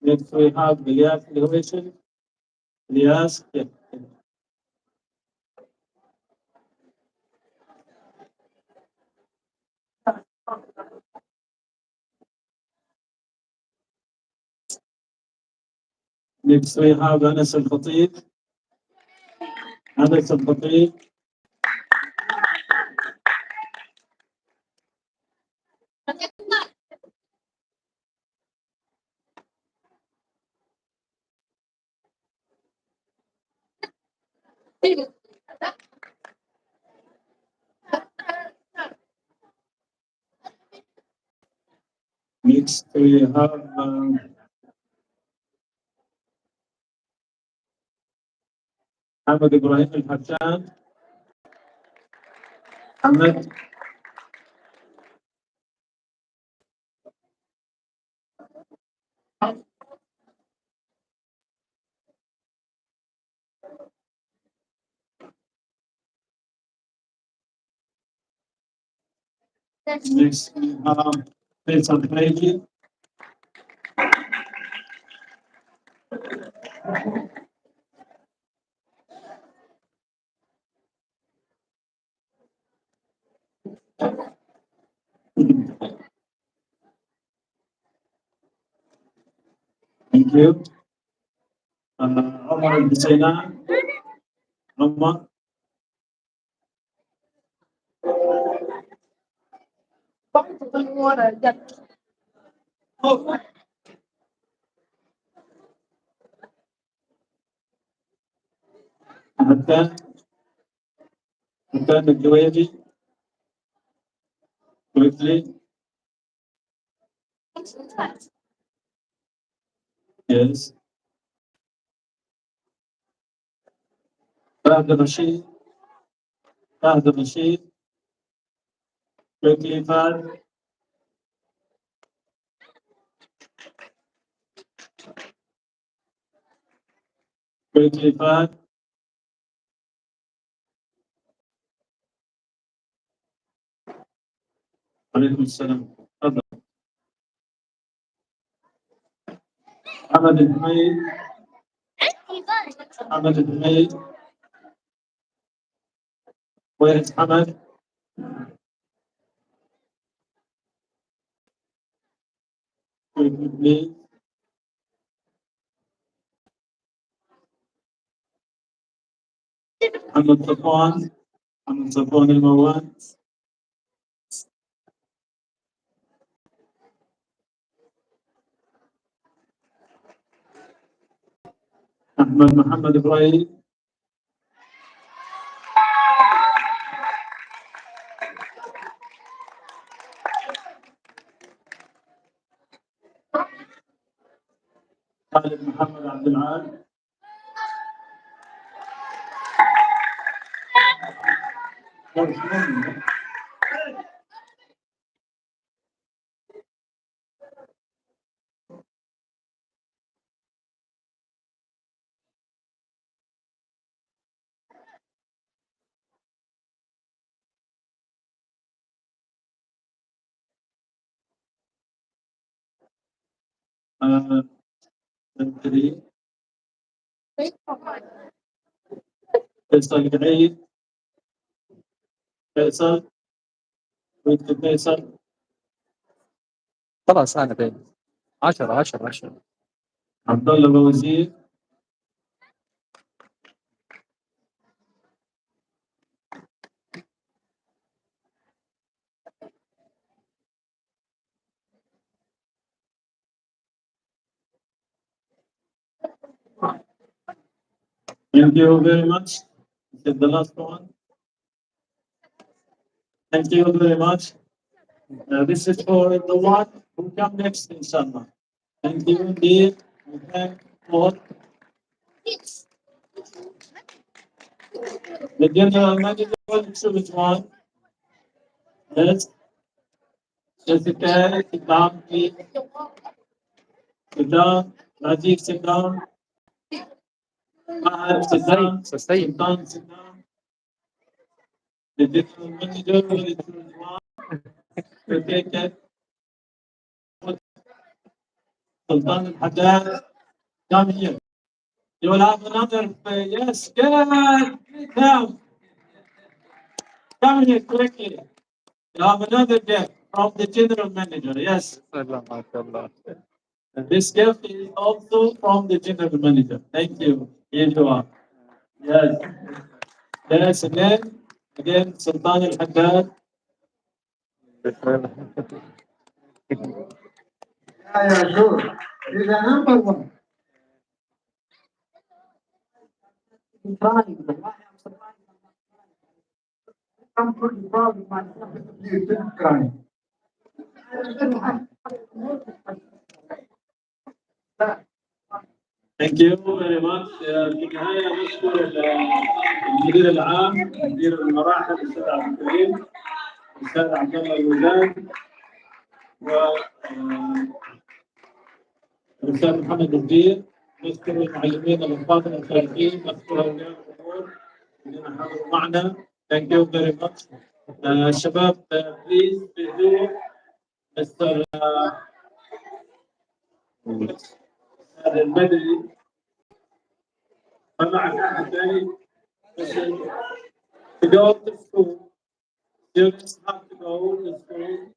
Next we have Ilyas Al-Huwaisi. Ilyas. Next we have Anas Al-Khatib. Anas Al-Khatib. Next we have Ahmed Ibrahim Al-Hassan. Ahmed. Next we have Faisal Khaiji. Thank you. Omar Al-Husaynan. Omar. حتى الجويري. Quickly. Yes. Fahd Rashid. Fahd Rashid. Quickly, Fahd. Quickly, Fahd. عليكم السلام. تفضل. محمد الحميد. محمد الحميد. وين محمد؟ Quickly. محمد صفوان. محمد صفوان الموال. محمد إبراهيم. خالد محمد عبد العال. الكريم. فيصل العيد. فيصل. دكتور فيصل. خلاص أنا بين 10. عبد الله بوزير. Thank you very much. This is the last one. Thank you very much. This is for the one who come next, inshallah. Thank you, dear. We thank for the general manager. Which one? Yes. Jessica, sit down, please. Sit down. Rajiv, sit down. Mahal, sit down. Sit down, sit down. The general manager will choose one to take it. Sultan al-Haddad, come here. You will have another, yes, good. Come here quickly. You have another gift from the general manager, yes. And this gift is also from the general manager. Thank you. Here you are. Yes. Yes, again, Sultan al-Haddad. Yeah, sure. There's a number one. I'm pretty proud of myself. You didn't cry. Thank you very much. في النهاية نشكر المدير العام، مدير المراحل الأستاذ عبد الكريم، الأستاذ عبد الله الوزان، والأستاذ محمد الدين. نشكر المعلمين الأفاضل الخارجين، نشكر أولياء الأمور الذين حضروا معنا. Thank you very much. الشباب please do Mr. البدري. طلع أحد ثاني. To go to school, students have to go to school